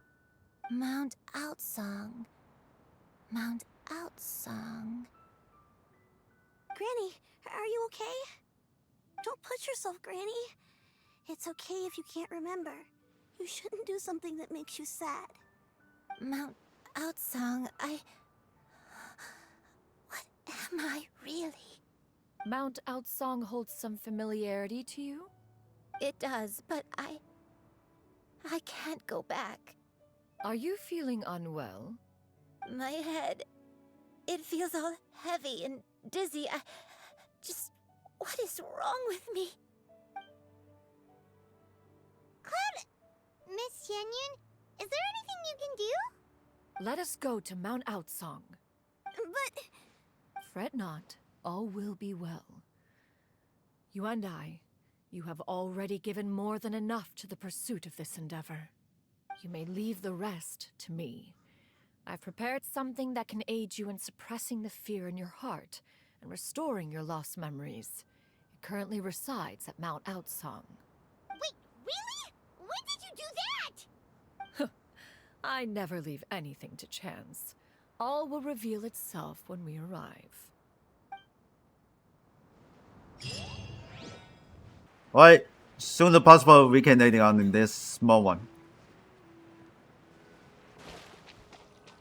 Mount Outsong. Mount Outsong. Granny, are you okay? Don't push yourself, Granny. It's okay if you can't remember. You shouldn't do something that makes you sad. Mount Outsong, What am I really? Mount Outsong holds some familiarity to you? It does, but I can't go back. Are you feeling unwell? My head, it feels all heavy and dizzy. What is wrong with me? Cloud, Miss Yenyun, is there anything you can do? Let us go to Mount Outsong. But... Fret not, all will be well. You and I, you have already given more than enough to the pursuit of this endeavor. You may leave the rest to me. I've prepared something that can aid you in suppressing the fear in your heart and restoring your lost memories. It currently resides at Mount Outsong. Wait, really? When did you do that? I never leave anything to chance. All will reveal itself when we arrive. Alright, soon as possible we can landing on this small one.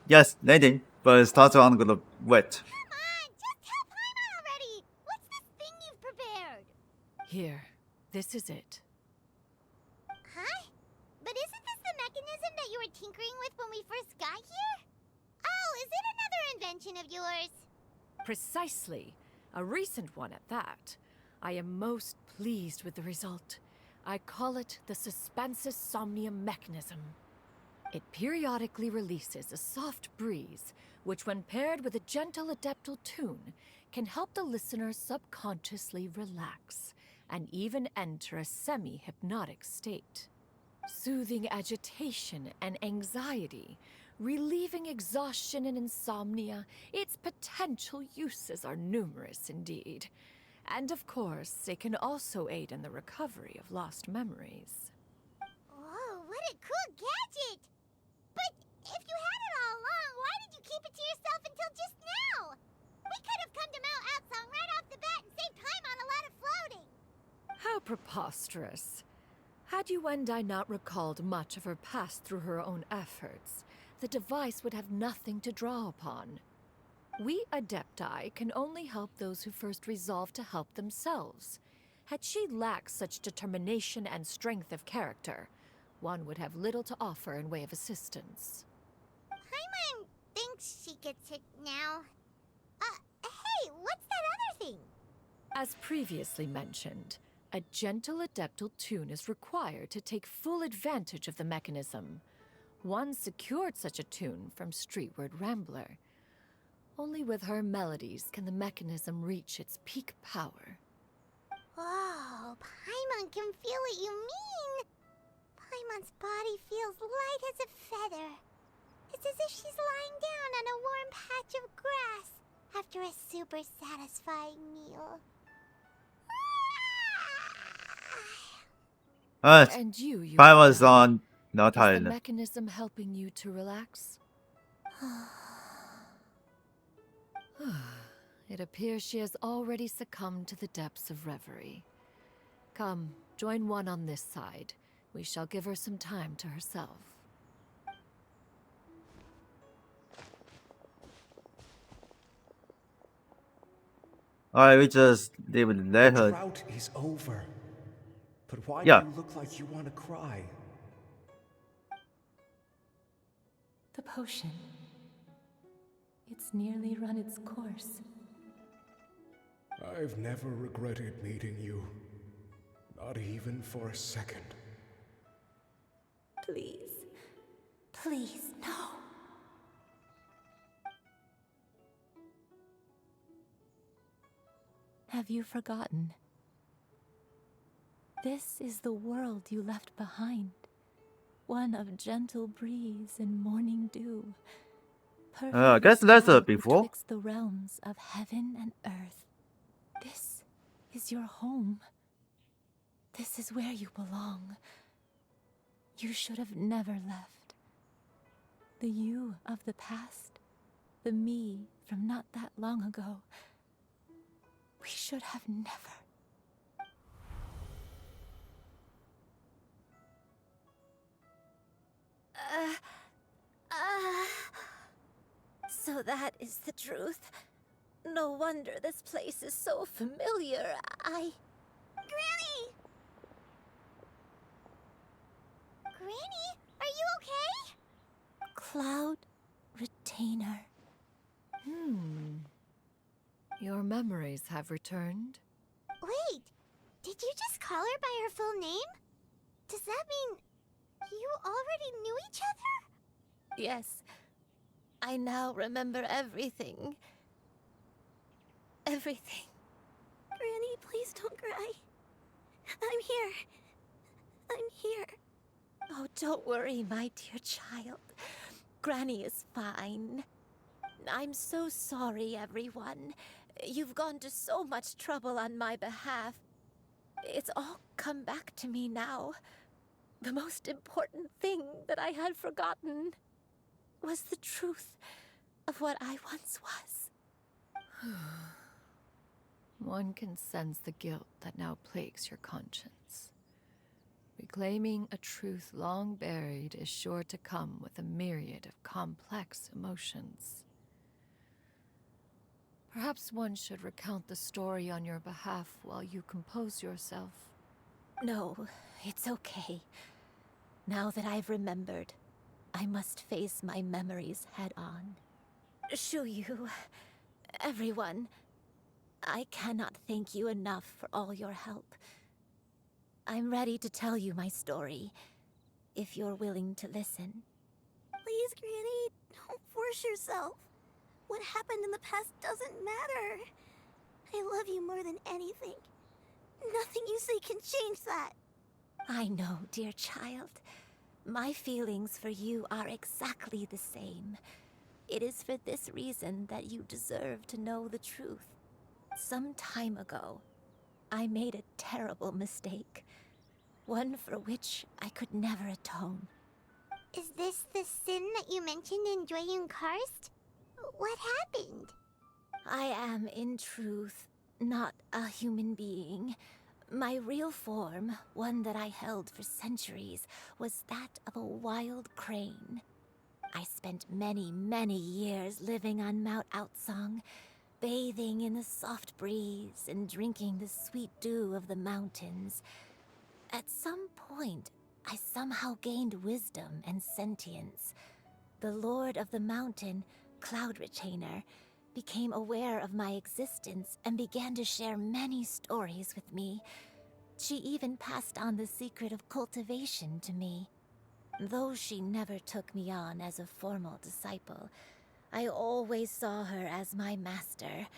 Yes, landing, but it starts on the wet. Come on, just tell Paimon already! What's this thing you've prepared? Here, this is it. Huh? But isn't this the mechanism that you were tinkering with when we first got here? Oh, is it another invention of yours? Precisely. A recent one at that. I am most pleased with the result. I call it the Suspensus Somnium mechanism. It periodically releases a soft breeze, which when paired with a gentle adeptal tune, can help the listener subconsciously relax and even enter a semi-hypnotic state. Soothing agitation and anxiety, relieving exhaustion and insomnia, its potential uses are numerous indeed. And of course, it can also aid in the recovery of lost memories. Whoa, what a cool gadget! But if you had it all along, why did you keep it to yourself until just now? We could have come to Mount Outsong right off the bat and saved Paimon a lot of floating. How preposterous. Had you and I not recalled much of her past through her own efforts, the device would have nothing to draw upon. We Adepti can only help those who first resolve to help themselves. Had she lacked such determination and strength of character, one would have little to offer in way of assistance. Paimon thinks she gets it now. Hey, what's that other thing? As previously mentioned, a gentle adeptal tune is required to take full advantage of the mechanism. One secured such a tune from Streetward Rambler. Only with her melodies can the mechanism reach its peak power. Whoa, Paimon can feel what you mean. Paimon's body feels light as a feather. if she's lying down on a warm patch of grass after a super satisfying meal. And you, Paimons Yurika, on North is the Island. mechanism helping you to relax? It appears she has already succumbed to the depths of reverie. Come, join one on this side. We shall give her some time to herself. Alright, we just leave it let The her. drought is over. But why Yeah. do you look like you want to cry? The potion. It's nearly run its course. I've never regretted meeting you. Not even for a second. Please. Please, no. Have you forgotten? This is the world you left behind. One of gentle breeze and morning dew. I guess that's found before. betwixt the realms of heaven and earth. This is your home. This is where you belong. You should have never left. The you of the past, the me from not that long ago. We should have never. So that is the truth. No wonder this place is so familiar. Granny! Granny, are you okay? Cloud Retainer. Your memories have returned. Wait, did you just call her by her full name? Does that mean you already knew each other? Yes. I now remember everything. Everything. Granny, please don't cry. I'm here. I'm here. Oh, don't worry, my dear child. Granny is fine. I'm so sorry, everyone. You've gone to so much trouble on my behalf. It's all come back to me now. The most important thing that I had forgotten was the truth of what I once was. One can sense the guilt that now plagues your conscience. Reclaiming a truth long buried is sure to come with a myriad of complex emotions. Perhaps one should recount the story on your behalf while you compose yourself. No, it's okay. Now that I've remembered, I must face my memories head on. Shuyu, everyone, I cannot thank you enough for all your help. I'm ready to tell you my story, if you're willing to listen. Please, Granny, don't force yourself. What happened in the past doesn't matter. I love you more than anything. Nothing you say can change that. I know, dear child. My feelings for you are exactly the same. It is for this reason that you deserve to know the truth. Some time ago, I made a terrible mistake. One for which I could never atone. Is this the sin that you mentioned in Dwayun Karst? What happened? I am, in truth, not a human being. My real form, one that I held for centuries, was that of a wild crane. I spent many, many years living on Mount Outsong, bathing in the soft breeze and drinking the sweet dew of the mountains. At some point, I somehow gained wisdom and sentience. The Lord of the Mountain, Cloud Retainer, became aware of my existence and began to share many stories with me. She even passed on the secret of cultivation to me. Though she never took me on as a formal disciple, I always saw her as my master.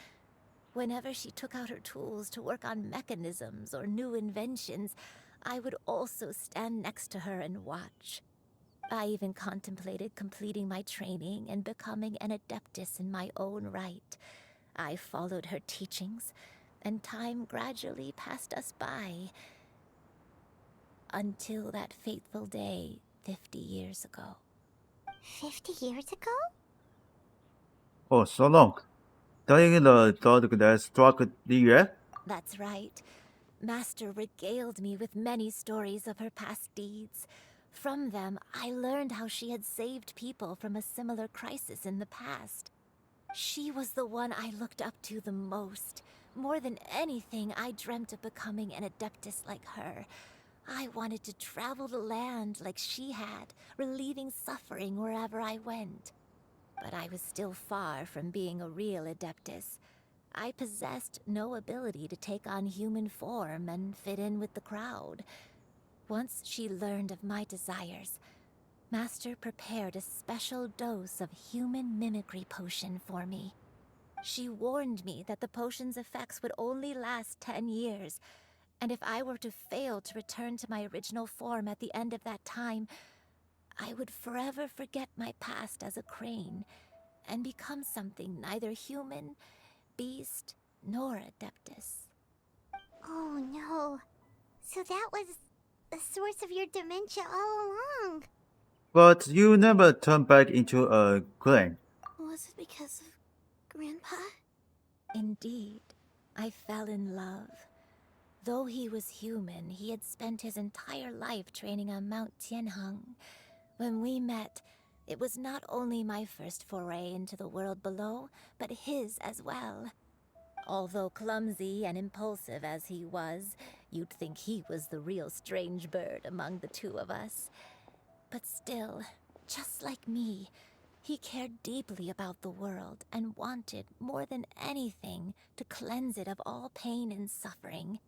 Whenever she took out her tools to work on mechanisms or new inventions, I would also stand next to her and watch. I even contemplated completing my training and becoming an adeptus in my own right. I followed her teachings, and time gradually passed us by. Until that fateful day 50 years ago. 50 years ago? Oh, so long. During the drought that struck the year? That's right. Master regaled me with many stories of her past deeds. From them, I learned how she had saved people from a similar crisis in the past. She was the one I looked up to the most. More than anything, I dreamt of becoming an adeptus like her. I wanted to travel the land like she had, relieving suffering wherever I went. But I was still far from being a real adeptus. I possessed no ability to take on human form and fit in with the crowd. Once she learned of my desires, Master prepared a special dose of human mimicry potion for me. She warned me that the potion's effects would only last 10 years, and if I were to fail to return to my original form at the end of that time, I would forever forget my past as a crane and become something neither human, beast, nor adeptus. Oh no. So that was the source of your dementia all along. But you never turned back into a crane. Was it because of Grandpa? Indeed, I fell in love. Though he was human, he had spent his entire life training on Mount Tianheng. When we met, it was not only my first foray into the world below, but his as well. Although clumsy and impulsive as he was, you'd think he was the real strange bird among the two of us. But still, just like me, he cared deeply about the world and wanted, more than anything, to cleanse it of all pain and suffering.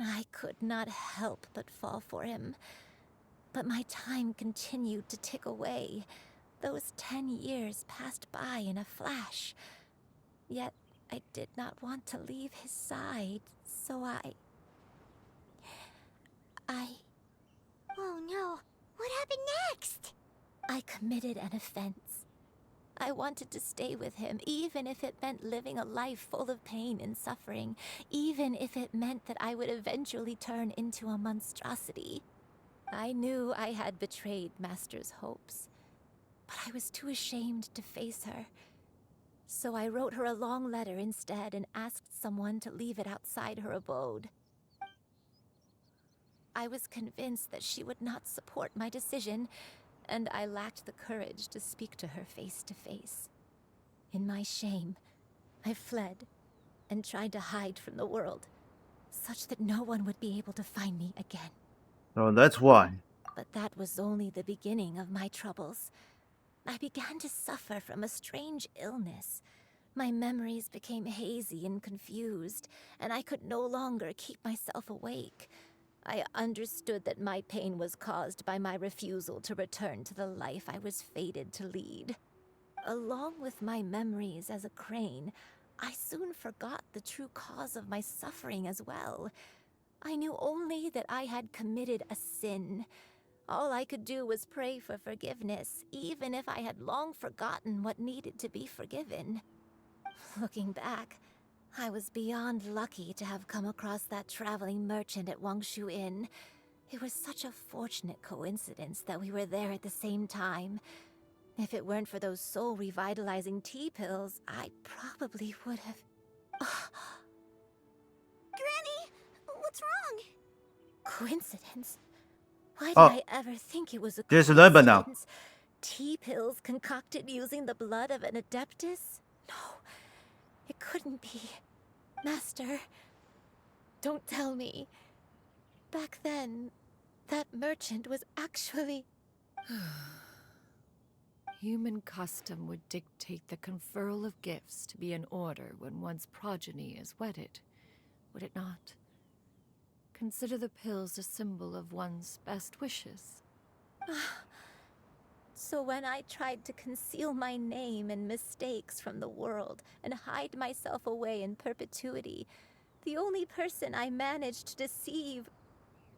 I could not help but fall for him. But my time continued to tick away. Those 10 years passed by in a flash. Yet I did not want to leave his side, so I... Oh no. What happened next? I committed an offense. I wanted to stay with him, even if it meant living a life full of pain and suffering, even if it meant that I would eventually turn into a monstrosity. I knew I had betrayed Master's hopes, but I was too ashamed to face her. So I wrote her a long letter instead and asked someone to leave it outside her abode. I was convinced that she would not support my decision, and I lacked the courage to speak to her face to face. In my shame, I fled and tried to hide from the world, such that no one would be able to find me again. So that's why. But that was only the beginning of my troubles. I began to suffer from a strange illness. My memories became hazy and confused, and I could no longer keep myself awake. I understood that my pain was caused by my refusal to return to the life I was fated to lead. Along with my memories as a crane, I soon forgot the true cause of my suffering as well. I knew only that I had committed a sin. All I could do was pray for forgiveness, even if I had long forgotten what needed to be forgiven. Looking back, I was beyond lucky to have come across that traveling merchant at Wangshu Inn. It was such a fortunate coincidence that we were there at the same time. If it weren't for those soul-revitalizing tea pills, I probably would have... Granny! What's wrong? Coincidence? Why did Oh. I ever think it was a Just remember now. coincidence? Tea pills concocted using the blood of an adeptus? No, it couldn't be. Master, don't tell me. Back then, that merchant was actually... Human custom would dictate the conferral of gifts to be in order when one's progeny is wedded, would it not? Consider the pills a symbol of one's best wishes. So when I tried to conceal my name and mistakes from the world and hide myself away in perpetuity, the only person I managed to deceive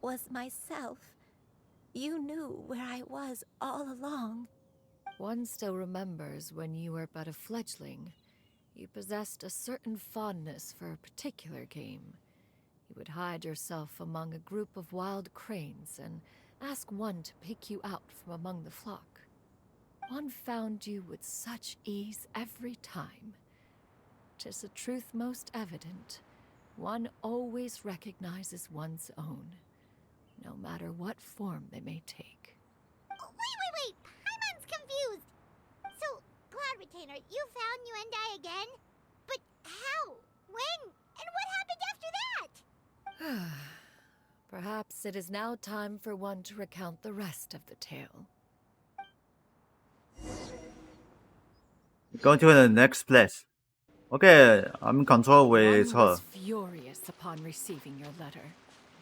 was myself. You knew where I was all along. One still remembers when you were but a fledgling. You possessed a certain fondness for a particular game. You would hide yourself among a group of wild cranes and ask one to pick you out from among the flock. One found you with such ease every time. 'Tis a truth most evident. One always recognizes one's own, no matter what form they may take. Wait! Paimon's confused! So, Cloud Retainer, you found Yuendai again? But how? When? And what happened after that? Perhaps it is now time for one to recount the rest of the tale. Going to the next place. Okay, I'm in control with One her. was furious upon receiving your letter.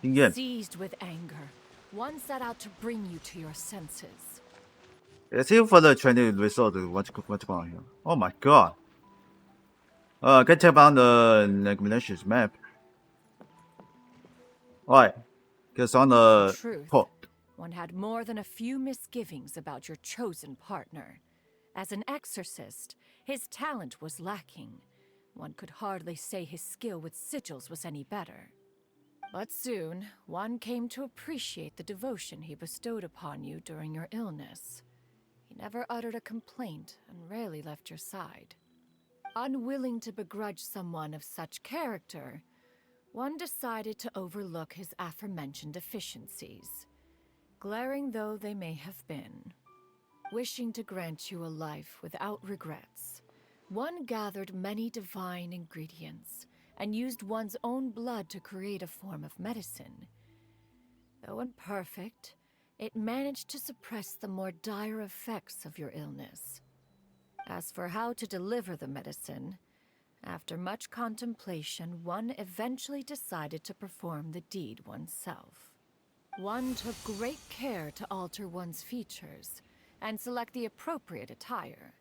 经验 Seized with anger, one set out to bring you to your senses. Let's see for the training result. What's going on here? Oh my god. Can check on the Negminations map. Alright. Guess on the Truth, port. one had more than a few misgivings about your chosen partner. As an exorcist, his talent was lacking. One could hardly say his skill with sigils was any better. But soon, one came to appreciate the devotion he bestowed upon you during your illness. He never uttered a complaint and rarely left your side. Unwilling to begrudge someone of such character, one decided to overlook his aforementioned deficiencies, glaring though they may have been. Wishing to grant you a life without regrets, one gathered many divine ingredients and used one's own blood to create a form of medicine. Though imperfect, it managed to suppress the more dire effects of your illness. As for how to deliver the medicine, after much contemplation, one eventually decided to perform the deed oneself. One took great care to alter one's features and select the appropriate attire.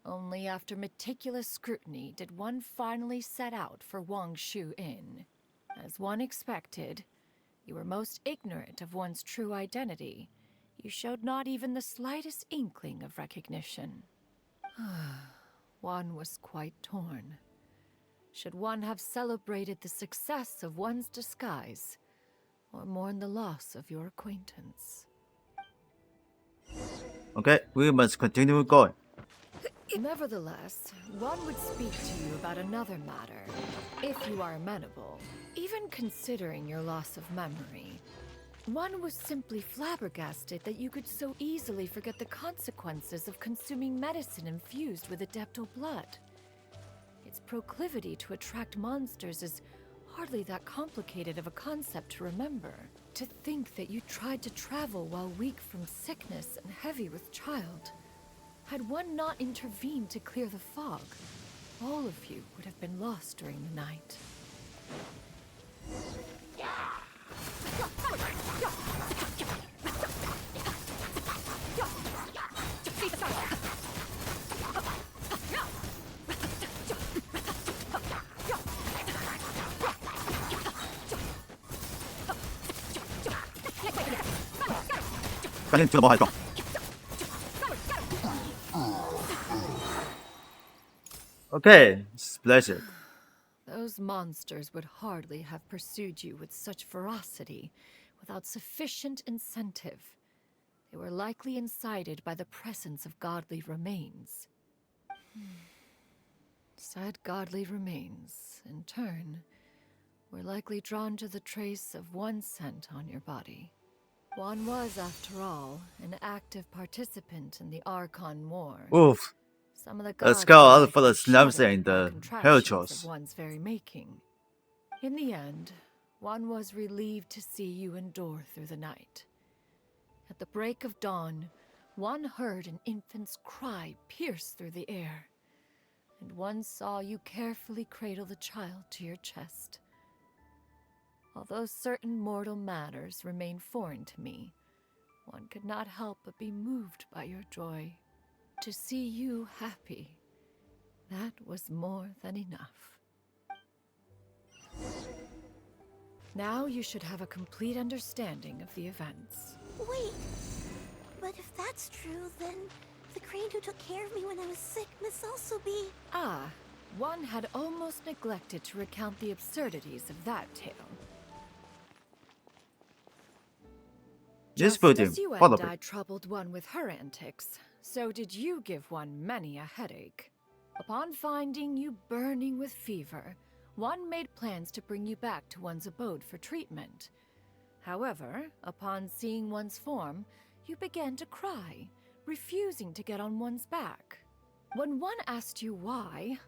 Only after meticulous scrutiny did one finally set out for Wangshu Inn. As one expected, you were most ignorant of one's true identity. You showed not even the slightest inkling of recognition. One was quite torn. Should one have celebrated the success of one's disguise, or mourn the loss of your acquaintance? Okay, we must continue going. Nevertheless, one would speak to you about another matter, if you are amenable. Even considering your loss of memory, one was simply flabbergasted that you could so easily forget the consequences of consuming medicine infused with adeptal blood. Its proclivity to attract monsters is hardly that complicated of a concept to remember. To think that you tried to travel while weak from sickness and heavy with child. Had one not intervened to clear the fog, all of you would have been lost during the night. Okay, splash it. Those monsters would hardly have pursued you with such ferocity without sufficient incentive. They were likely incited by the presence of godly remains. Said godly remains, in turn, were likely drawn to the trace of one scent on your body. One was, after all, an active participant in the Archon War. Oof. Some of the Let's gods go were out for the likely slums shuddered and by the contraptions Hellchos. of one's very making. In the end, one was relieved to see you endure through the night. At the break of dawn, one heard an infant's cry pierce through the air, and one saw you carefully cradle the child to your chest. Although certain mortal matters remain foreign to me, one could not help but be moved by your joy. To see you happy, that was more than enough. Now you should have a complete understanding of the events. Wait, but if that's true, then the crane who took care of me when I was sick must also be... Ah, one had almost neglected to recount the absurdities of that tale. Just as you and I troubled one with her antics, so did you give one many a headache. Upon finding you burning with fever, one made plans to bring you back to one's abode for treatment. However, upon seeing one's form, you began to cry, refusing to get on one's back. When one asked you why,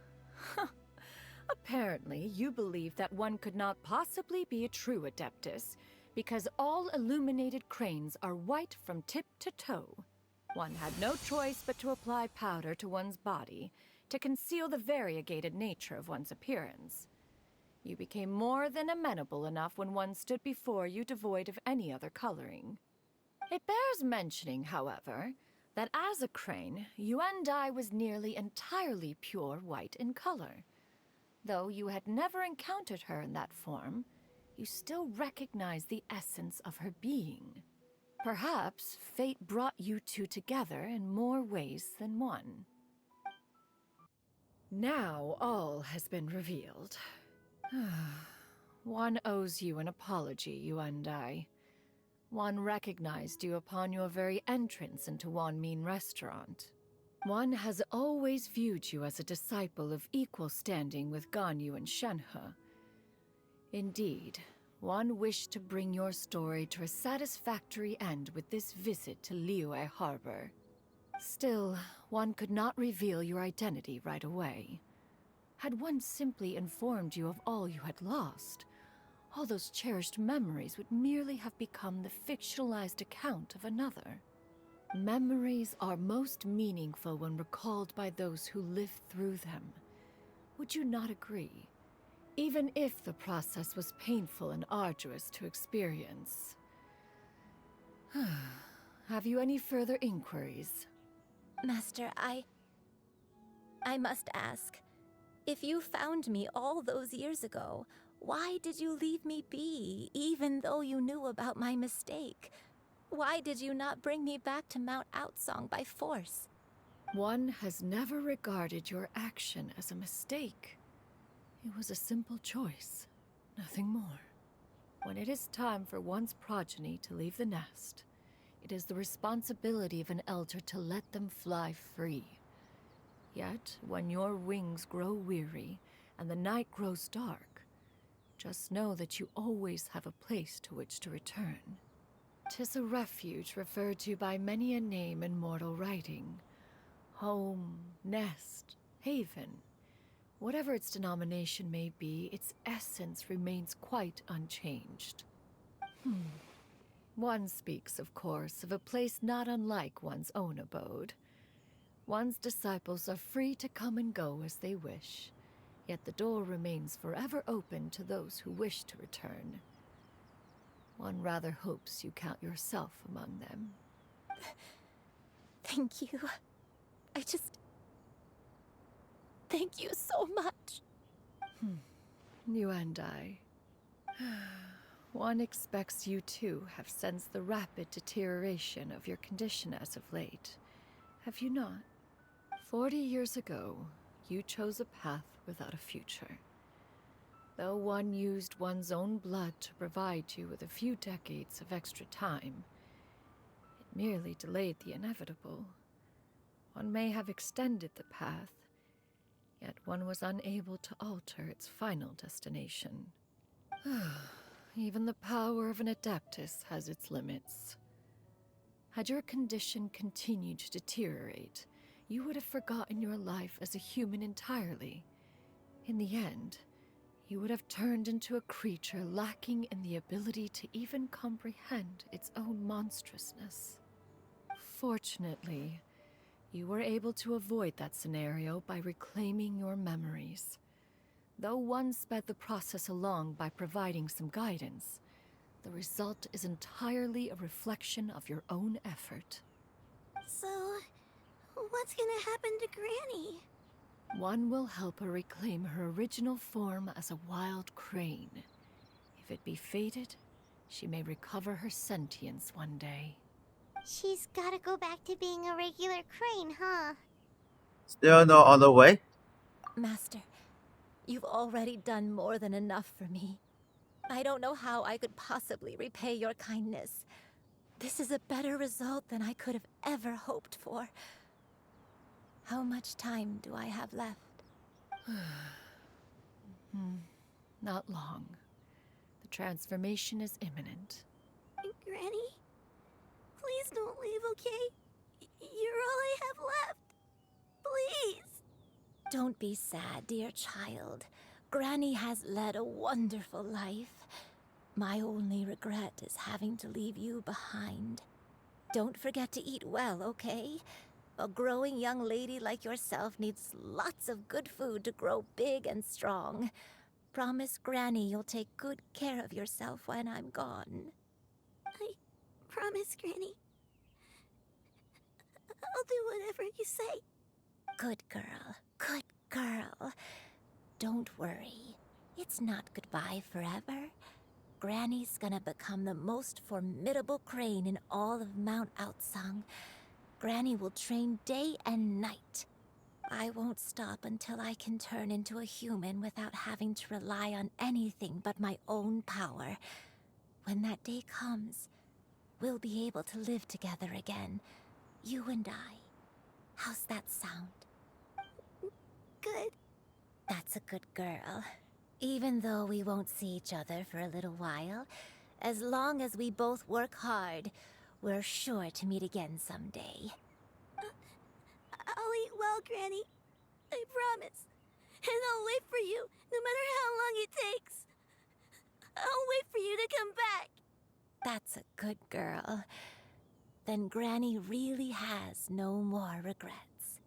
apparently you believed that one could not possibly be a true Adeptus, because all illuminated cranes are white from tip to toe. One had no choice but to apply powder to one's body to conceal the variegated nature of one's appearance. You became more than amenable enough when one stood before you devoid of any other coloring. It bears mentioning, however, that as a crane, Yuandai was nearly entirely pure white in color. Though you had never encountered her in that form, you still recognized the essence of her being. Perhaps fate brought you two together in more ways than one. Now all has been revealed. One owes you an apology, you and I. One recognized you upon your very entrance into Wanmin Restaurant. One has always viewed you as a disciple of equal standing with Ganyu and Shenhe. Indeed, one wished to bring your story to a satisfactory end with this visit to Liyue Harbor. Still, one could not reveal your identity right away. Had one simply informed you of all you had lost, all those cherished memories would merely have become the fictionalized account of another. Memories are most meaningful when recalled by those who lived through them. Would you not agree? Even if the process was painful and arduous to experience. Have you any further inquiries? Master, I must ask. If you found me all those years ago, why did you leave me be, even though you knew about my mistake? Why did you not bring me back to Mount Outsong by force? One has never regarded your action as a mistake. It was a simple choice, nothing more. When it is time for one's progeny to leave the nest, it is the responsibility of an elder to let them fly free. Yet, when your wings grow weary and the night grows dark, just know that you always have a place to which to return. 'Tis a refuge referred to by many a name in mortal writing. Home, nest, haven. Whatever its denomination may be, its essence remains quite unchanged. One speaks, of course, of a place not unlike one's own abode. One's disciples are free to come and go as they wish, yet the door remains forever open to those who wish to return. One rather hopes you count yourself among them. Thank you. Thank you so much. You and I. One expects you too have sensed the rapid deterioration of your condition as of late. Have you not? 40 years ago, you chose a path without a future. Though one used one's own blood to provide you with a few decades of extra time, it merely delayed the inevitable. One may have extended the path, yet one was unable to alter its final destination. Even the power of an Adeptus has its limits. Had your condition continued to deteriorate, you would have forgotten your life as a human entirely. In the end, you would have turned into a creature lacking in the ability to even comprehend its own monstrousness. Fortunately, you were able to avoid that scenario by reclaiming your memories. Though one sped the process along by providing some guidance, the result is entirely a reflection of your own effort. So, what's gonna happen to Granny? One will help her reclaim her original form as a wild crane. If it be fated, she may recover her sentience one day. She's gotta go back to being a regular crane, huh? Still no other way? Master, you've already done more than enough for me. I don't know how I could possibly repay your kindness. This is a better result than I could have ever hoped for. How much time do I have left? Not long. The transformation is imminent. Granny? Please don't leave, okay? You're all I have left. Please. Don't be sad, dear child. Granny has led a wonderful life. My only regret is having to leave you behind. Don't forget to eat well, okay? A growing young lady like yourself needs lots of good food to grow big and strong. Promise Granny you'll take good care of yourself when I'm gone. I promise, Granny. I'll do whatever you say. Good girl. Good girl. Don't worry. It's not goodbye forever. Granny's gonna become the most formidable crane in all of Mount Outsung. Granny will train day and night. I won't stop until I can turn into a human without having to rely on anything but my own power. When that day comes, we'll be able to live together again. You and I. How's that sound? Good. That's a good girl. Even though we won't see each other for a little while, as long as we both work hard, we're sure to meet again someday. I'll eat well, Granny. I promise. And I'll wait for you, no matter how long it takes. I'll wait for you to come back. That's a good girl. Then Granny really has no more regrets.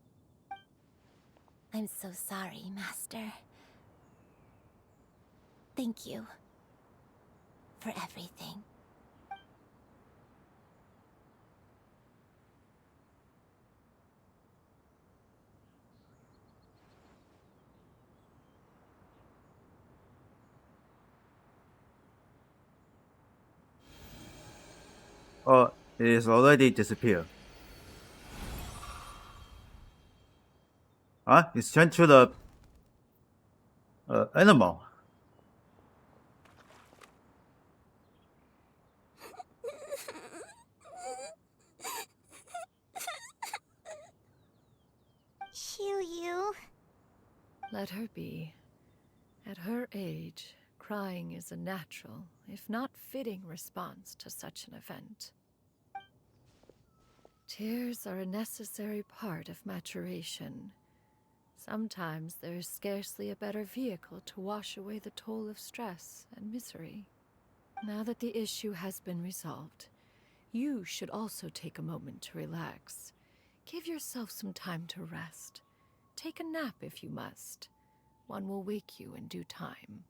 I'm so sorry, Master. Thank you for everything. Oh, it is already disappeared. Huh? It's turned to the animal. Shiryu. Let her be. At her age, crying is a natural, if not fitting, response to such an event. Tears are a necessary part of maturation. Sometimes there is scarcely a better vehicle to wash away the toll of stress and misery. Now that the issue has been resolved, you should also take a moment to relax. Give yourself some time to rest. Take a nap if you must. One will wake you in due time.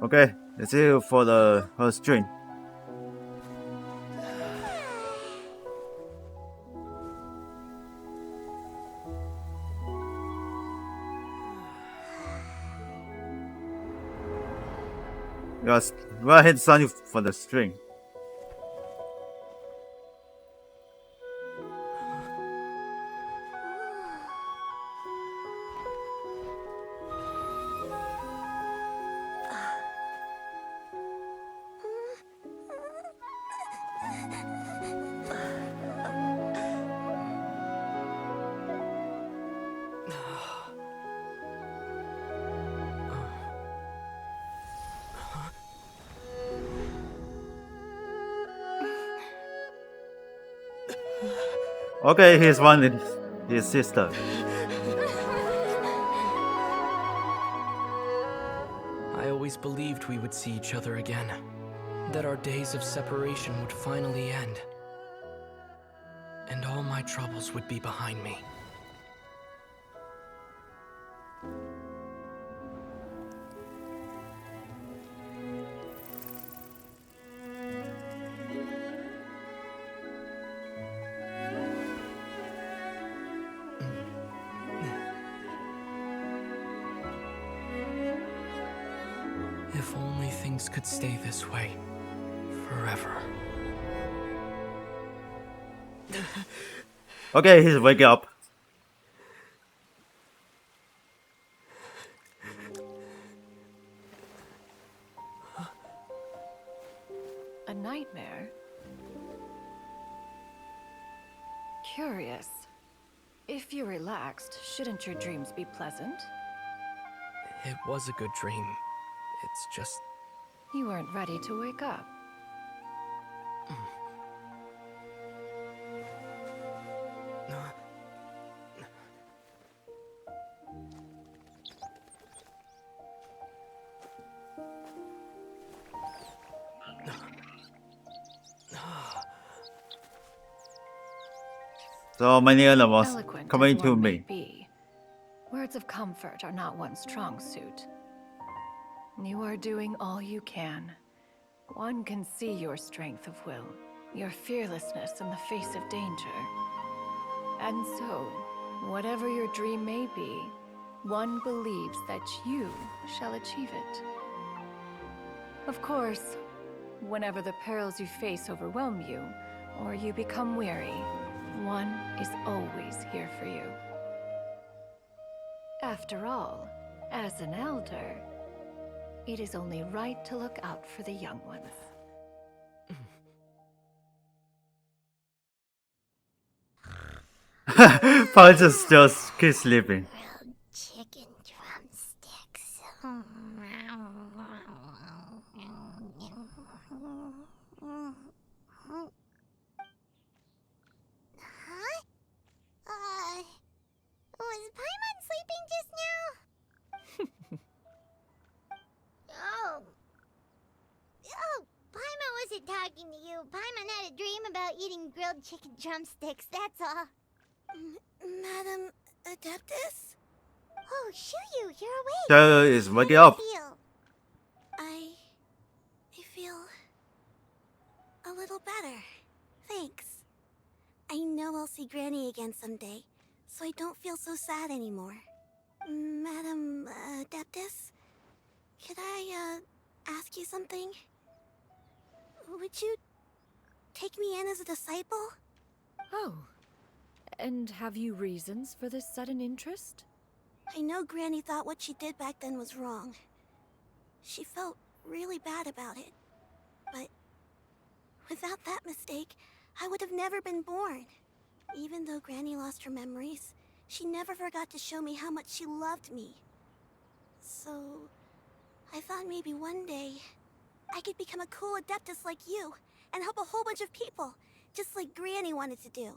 Okay, let's see for the her string. Yes, go ahead, Sunny, for the string. Okay, he's one his sister. I always believed we would see each other again. That our days of separation would finally end. And all my troubles would be behind me. could stay this way forever. Okay, he's waking up. A nightmare? Curious. If you're relaxed, shouldn't your dreams be pleasant? It was a good dream. It's just... You weren't ready to wake up. So many animals Eloquent coming as to one may me. be, words of comfort are not one's strong suit. You are doing all you can. One can see your strength of will, your fearlessness in the face of danger. And so, whatever your dream may be, one believes that you shall achieve it. Of course, whenever the perils you face overwhelm you, or you become weary, one is always here for you. After all, as an elder, it is only right to look out for the young ones. Punch is just keep sleeping. Chicken drumsticks. Huh? Was Paimon sleeping just now? Oh. Oh, Paimon wasn't talking to you. Paimon had a dream about eating grilled chicken drumsticks, that's all. Madam Adeptus? Oh, Shuyu, you're awake. Shuyu is waking How up. do you feel? I feel a little better. Thanks. I know I'll see Granny again someday, so I don't feel so sad anymore. Madam Adeptus, could I ask you something? Would you take me in as a disciple? Oh, and have you reasons for this sudden interest? I know Granny thought what she did back then was wrong. She felt really bad about it. But without that mistake, I would have never been born. Even though Granny lost her memories, she never forgot to show me how much she loved me. So, I thought maybe one day I could become a cool Adeptus like you and help a whole bunch of people, just like Granny wanted to do.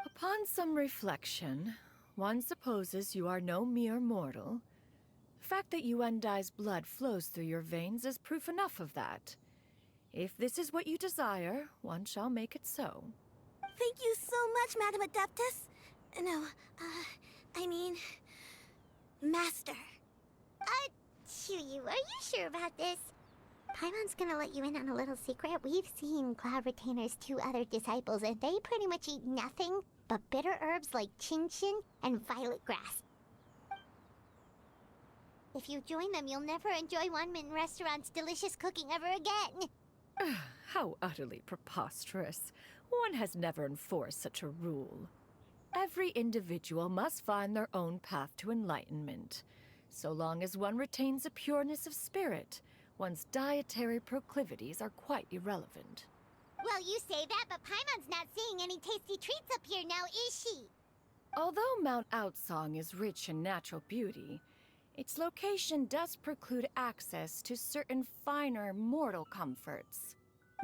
Upon some reflection, one supposes you are no mere mortal. The fact that Yuendai's blood flows through your veins is proof enough of that. If this is what you desire, one shall make it so. Thank you so much, Madam Adeptus. No, I mean... Master. Chuyu, are you sure about this? Paimon's gonna let you in on a little secret. We've seen Cloud Retainer's 2 other disciples, and they pretty much eat nothing but bitter herbs like Chinchin and violet grass. If you join them, you'll never enjoy Wanmin Restaurant's delicious cooking ever again. How utterly preposterous. One has never enforced such a rule. Every individual must find their own path to enlightenment. So long as one retains a pureness of spirit, one's dietary proclivities are quite irrelevant. Well, you say that, but Paimon's not seeing any tasty treats up here now, is she? Although Mount Outsong is rich in natural beauty, its location does preclude access to certain finer mortal comforts.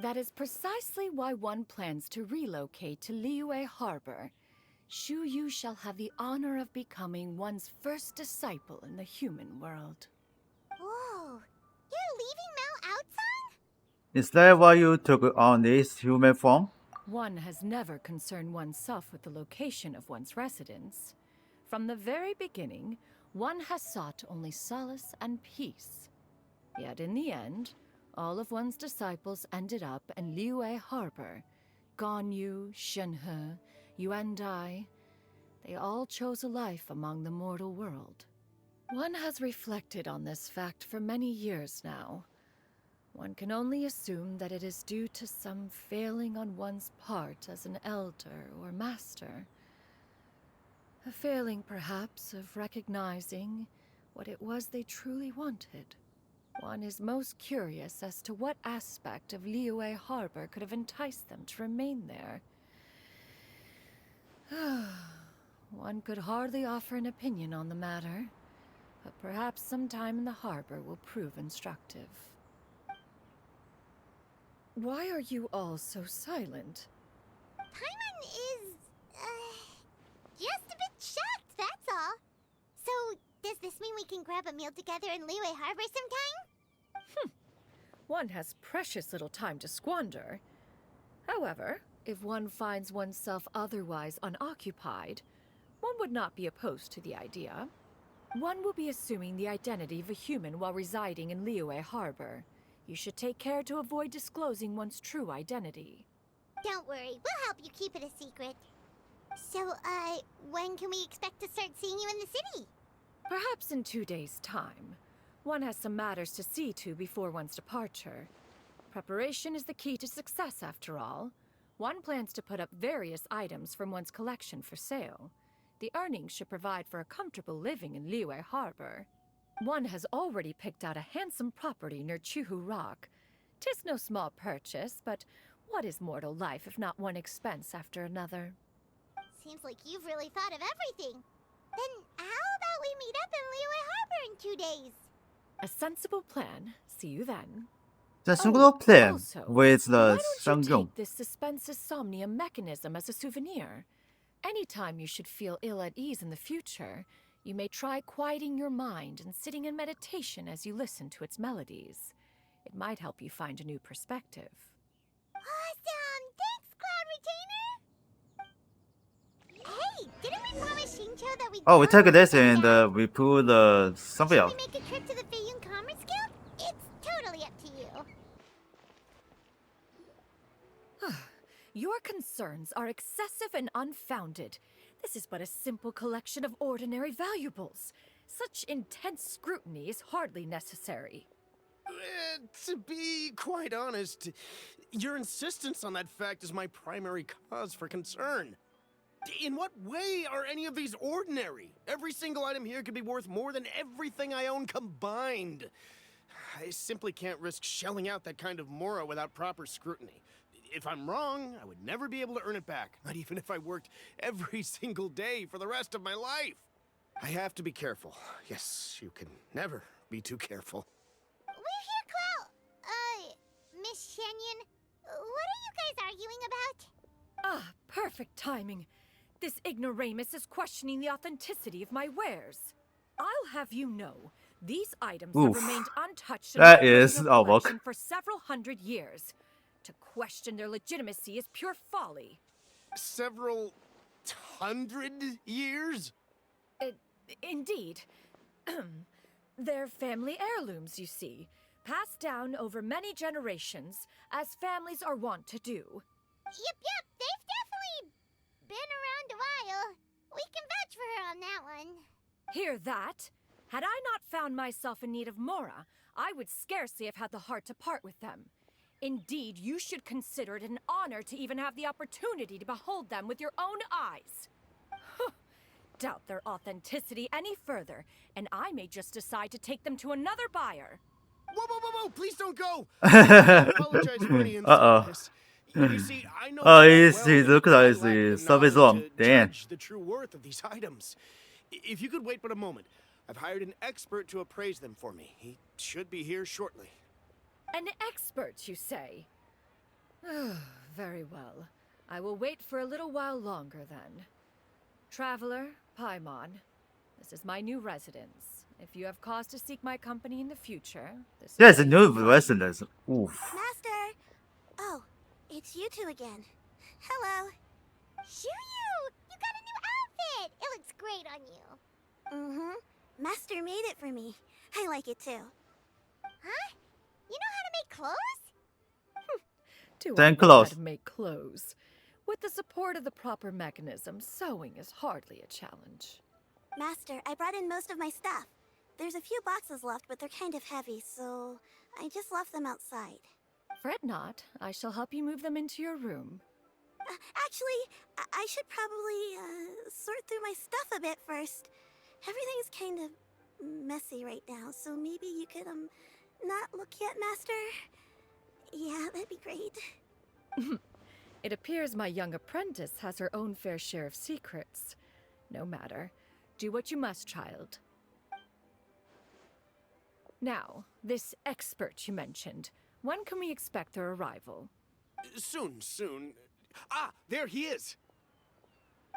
That is precisely why one plans to relocate to Liyue Harbor. Shuyu shall have the honor of becoming one's first disciple in the human world. Whoa, you're leaving Mount Outsong? Is that why you took on this human form? One has never concerned oneself with the location of one's residence. From the very beginning, one has sought only solace and peace. Yet in the end, all of one's disciples ended up in Liyue Harbor. Ganyu, Shenhe, Yuendai, they all chose a life among the mortal world. One has reflected on this fact for many years now. One can only assume that it is due to some failing on one's part as an elder or master. A failing, perhaps, of recognizing what it was they truly wanted. One is most curious as to what aspect of Liyue Harbor could have enticed them to remain there. One could hardly offer an opinion on the matter, but perhaps some time in the harbor will prove instructive. Why are you all so silent? Paimon is, just a bit shocked, that's all. So, does this mean we can grab a meal together in Liyue Harbor sometime? One has precious little time to squander. However, if one finds oneself otherwise unoccupied, one would not be opposed to the idea. One will be assuming the identity of a human while residing in Liyue Harbor. You should take care to avoid disclosing one's true identity. Don't worry, we'll help you keep it a secret. So, when can we expect to start seeing you in the city? Perhaps in 2 days' time. One has some matters to see to before one's departure. Preparation is the key to success, after all. One plans to put up various items from one's collection for sale. The earnings should provide for a comfortable living in Liyue Harbor. One has already picked out a handsome property near Chuhu Rock. 'Tis no small purchase, but what is mortal life if not one expense after another? Seems like you've really thought of everything. Then how about we meet up in Liyue Harbor in 2 days? A sensible plan. See you then. The single plan Also, with the why don't you Shangyong. take this suspense insomnia mechanism as a souvenir? Anytime you should feel ill at ease in the future, you may try quieting your mind and sitting in meditation as you listen to its melodies. It might help you find a new perspective. Awesome! Thanks, Cloud Retainer! Hey, didn't we promise Shincho that we'd Oh, we go take this and and we put something Should else. we make a trip to the Feiyun Commerce Guild? It's totally up to you. Your concerns are excessive and unfounded. This is but a simple collection of ordinary valuables. Such intense scrutiny is hardly necessary. To be quite honest, your insistence on that fact is my primary cause for concern. In what way are any of these ordinary? Every single item here could be worth more than everything I own combined. I simply can't risk shelling out that kind of mora without proper scrutiny. If I'm wrong, I would never be able to earn it back, not even if I worked every single day for the rest of my life. I have to be careful. Yes, you can never be too careful. We're here, Cloud. Miss Shenyan, what are you guys arguing about? Ah, perfect timing. This ignoramus is questioning the authenticity of my wares. I'll have you know, these items Oof. have remained untouched in That my is original a look. collection for several hundred years. To question their legitimacy is pure folly. Several hundred years? Indeed. They're family heirlooms, you see, passed down over many generations, as families are wont to do. Yep, they've definitely been around a while. We can vouch for her on that one. Hear that? Had I not found myself in need of mora, I would scarcely have had the heart to part with them. Indeed, you should consider it an honor to even have the opportunity to behold them with your own eyes. Doubt their authenticity any further, and I may just decide to take them to another buyer. Whoa, please don't go! I apologize for any insultness. You see, I know Oh, full he well that looks I like lack the something's knowledge wrong. to Damn. judge the true worth of these items. If you could wait but a moment, I've hired an expert to appraise them for me. He should be here shortly. An expert, you say? Very well. I will wait for a little while longer, then. Traveler, Paimon, this is my new residence. If you have cause to seek my company in the future, this is Yes, a where new you'll find me. residence. Oof. Master! Oh, it's you two again. Hello. Shiryu! You got a new outfit! It looks great on you. Mm-hmm. Master made it for me. I like it too. Huh? You know how to make clothes? Do Then I know how close. to make clothes? With the support of the proper mechanism, sewing is hardly a challenge. Master, I brought in most of my stuff. There's a few boxes left, but they're kind of heavy, so I just left them outside. Fret not. I shall help you move them into your room. Actually, I should probably sort through my stuff a bit first. Everything's kind of messy right now, so maybe you could not look yet, Master. Yeah, that'd be great. It appears my young apprentice has her own fair share of secrets. No matter. Do what you must, child. Now, this expert you mentioned. When can we expect their arrival? Soon. Ah, there he is!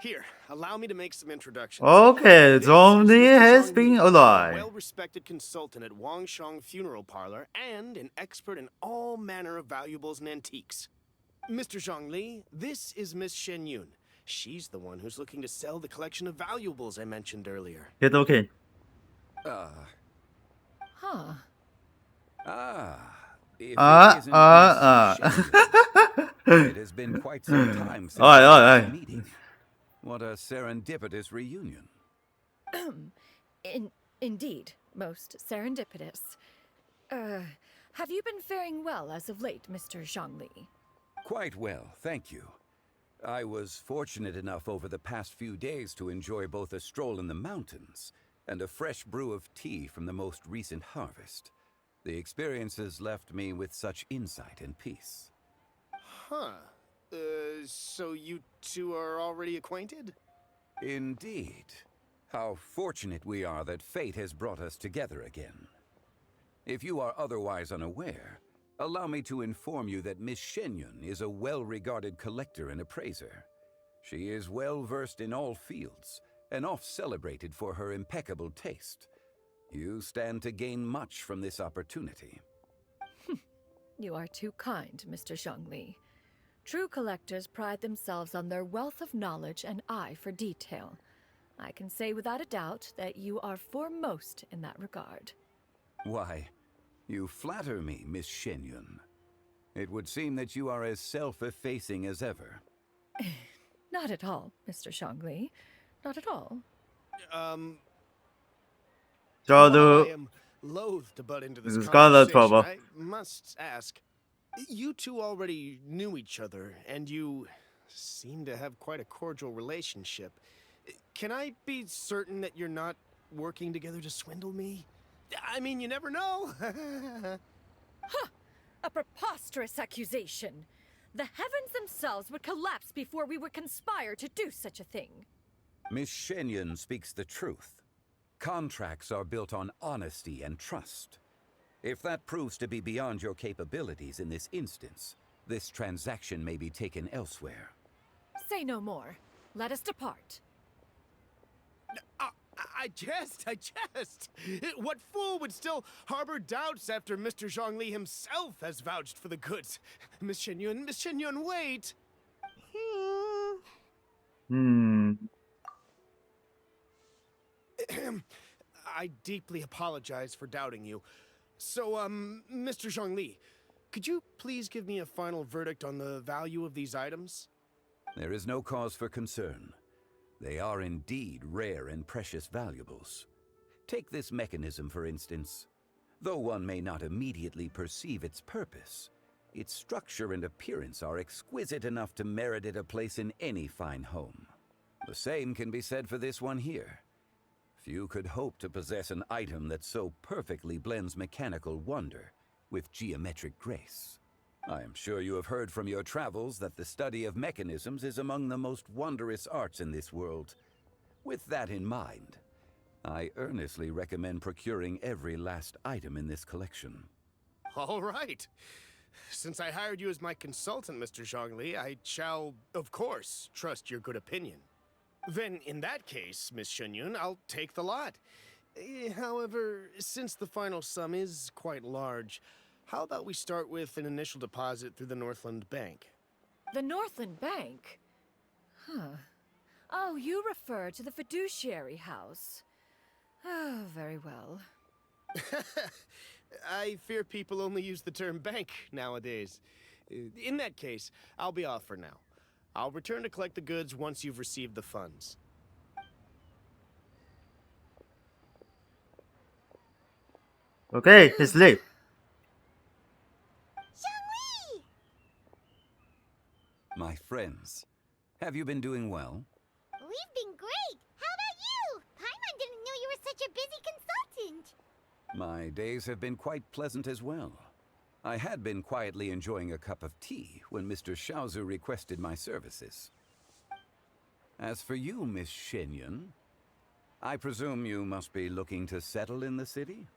Here, allow me to make some introductions. Okay, This is Zhongli Mr. has Zhongli, been a alive. well-respected consultant at Wangshang Funeral Parlor and an expert in all manner of valuables and antiques. Mr. Zhongli, this is Miss Shen Yun. She's the one who's looking to sell the collection of valuables I mentioned earlier. Get okay. Huh. If it isn't Miss Shen, it has been quite some time since our last meeting. What a serendipitous reunion. Indeed, most serendipitous. Have you been faring well as of late, Mr. Zhongli? Quite well, thank you. I was fortunate enough over the past few days to enjoy both a stroll in the mountains and a fresh brew of tea from the most recent harvest. The experiences left me with such insight and peace. Huh. So you two are already acquainted? Indeed. How fortunate we are that fate has brought us together again. If you are otherwise unaware, allow me to inform you that Miss Shenyun is a well-regarded collector and appraiser. She is well-versed in all fields, and oft-celebrated for her impeccable taste. You stand to gain much from this opportunity. You are too kind, Mr. Zhongli. True collectors pride themselves on their wealth of knowledge and eye for detail. I can say without a doubt that you are foremost in that regard. Why, you flatter me, Miss Shenyun. It would seem that you are as self-effacing as ever. Not at all, Mr. Zhongli. Not at all. While I am loath to butt into this conversation, I must ask, you two already knew each other, and you seem to have quite a cordial relationship. Can I be certain that you're not working together to swindle me? I mean, you never know. Huh! A preposterous accusation. The heavens themselves would collapse before we would conspire to do such a thing. Miss Shenyun speaks the truth. Contracts are built on honesty and trust. If that proves to be beyond your capabilities in this instance, this transaction may be taken elsewhere. Say no more. Let us depart. I jest. What fool would still harbor doubts after Mr. Zhongli himself has vouched for the goods? Miss Shenyun, wait! I deeply apologize for doubting you. So, Mr. Zhongli, could you please give me a final verdict on the value of these items? There is no cause for concern. They are indeed rare and precious valuables. Take this mechanism, for instance. Though one may not immediately perceive its purpose, its structure and appearance are exquisite enough to merit it a place in any fine home. The same can be said for this one here. Few could hope to possess an item that so perfectly blends mechanical wonder with geometric grace. I am sure you have heard from your travels that the study of mechanisms is among the most wondrous arts in this world. With that in mind, I earnestly recommend procuring every last item in this collection. All right. Since I hired you as my consultant, Mr. Zhongli, I shall, of course, trust your good opinion. Then, in that case, Miss Shenyun, I'll take the lot. However, since the final sum is quite large, how about we start with an initial deposit through the Northland Bank? The Northland Bank? Huh. Oh, you refer to the fiduciary house. Oh, very well. I fear people only use the term bank nowadays. In that case, I'll be off for now. I'll return to collect the goods once you've received the funds. Okay, he's late. my friends. Have you been doing well? We've been great. How about you? Paimon didn't know you were such a busy consultant. My days have been quite pleasant as well. I had been quietly enjoying a cup of tea when Mr. Xiaozu requested my services. As for you, Miss Shenyun, I presume you must be looking to settle in the city?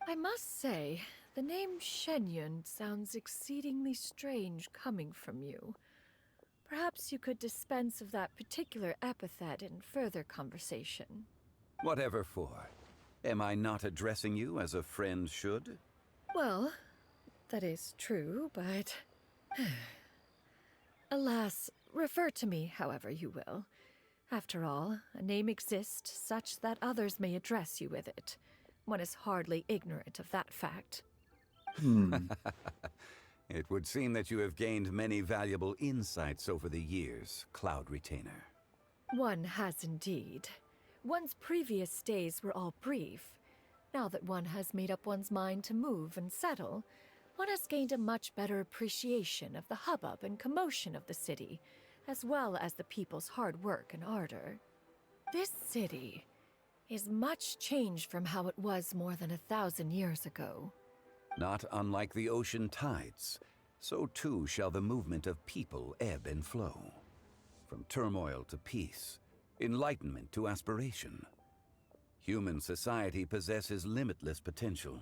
I must say, the name Shenyun sounds exceedingly strange coming from you. Perhaps you could dispense of that particular epithet in further conversation. Whatever for. Am I not addressing you as a friend should? Well, that is true, but... Alas, refer to me however you will. After all, a name exists such that others may address you with it. One is hardly ignorant of that fact. It would seem that you have gained many valuable insights over the years, Cloud Retainer. One has indeed. One's previous days were all brief. Now that one has made up one's mind to move and settle, one has gained a much better appreciation of the hubbub and commotion of the city, as well as the people's hard work and ardor. This city is much changed from how it was more than 1,000 years ago. Not unlike the ocean tides, so too shall the movement of people ebb and flow. From turmoil to peace, enlightenment to aspiration. Human society possesses limitless potential.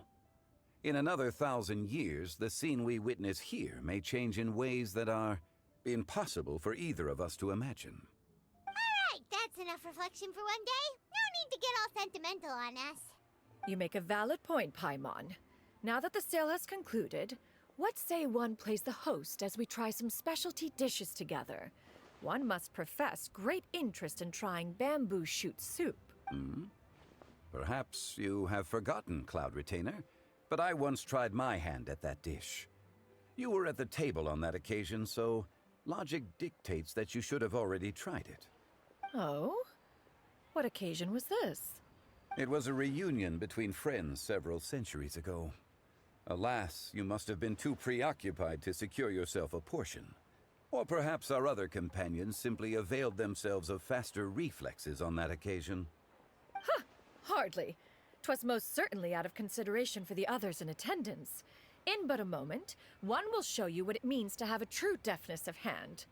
In another 1,000 years, the scene we witness here may change in ways that are impossible for either of us to imagine. Alright, that's enough reflection for one day. No need to get all sentimental on us. You make a valid point, Paimon. Now that the sale has concluded, what say one plays the host as we try some specialty dishes together? One must profess great interest in trying bamboo shoot soup. Perhaps you have forgotten, Cloud Retainer, but I once tried my hand at that dish. You were at the table on that occasion, so logic dictates that you should have already tried it. Oh? What occasion was this? It was a reunion between friends several centuries ago. Alas, you must have been too preoccupied to secure yourself a portion. Or perhaps our other companions simply availed themselves of faster reflexes on that occasion. Huh! Hardly. 'Twas most certainly out of consideration for the others in attendance. In but a moment, one will show you what it means to have a true deftness of hand.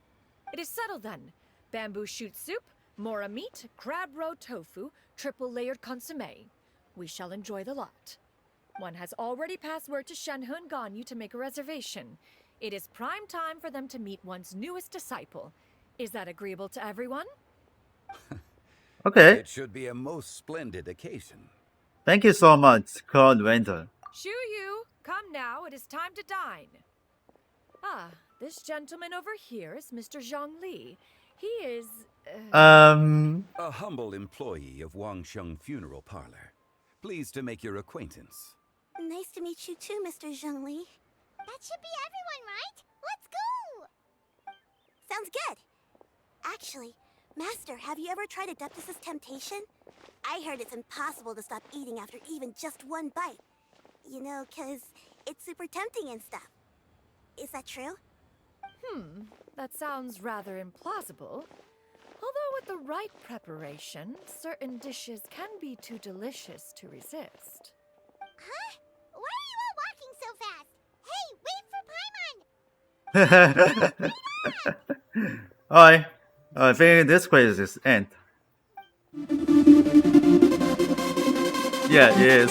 It is settled then. Bamboo shoot soup, mora meat, crab roe tofu, triple-layered consommé. We shall enjoy the lot. One has already passed word to Shenhe and Ganyu to make a reservation. It is prime time for them to meet one's newest disciple. Is that agreeable to everyone? Okay. It should be a most splendid occasion. Thank you so much, Cloud Retainer. Shu Yu, come now, it is time to dine. Ah, this gentleman over here is Mr. Zhang Li. He is... A humble employee of Wangsheng Funeral Parlor. Pleased to make your acquaintance. Nice to meet you too, Mr. Zhongli. That should be everyone, right? Let's go! Sounds good. Actually, Master, have you ever tried Adeptus' temptation? I heard it's impossible to stop eating after even just one bite. You know, 'cause it's super tempting and stuff. Is that true? That sounds rather implausible. Although with the right preparation, certain dishes can be too delicious to resist. Huh? Why are you all walking so fast? Hey, wait for Paimon! Alright. I think this quiz is end. Yeah, it is.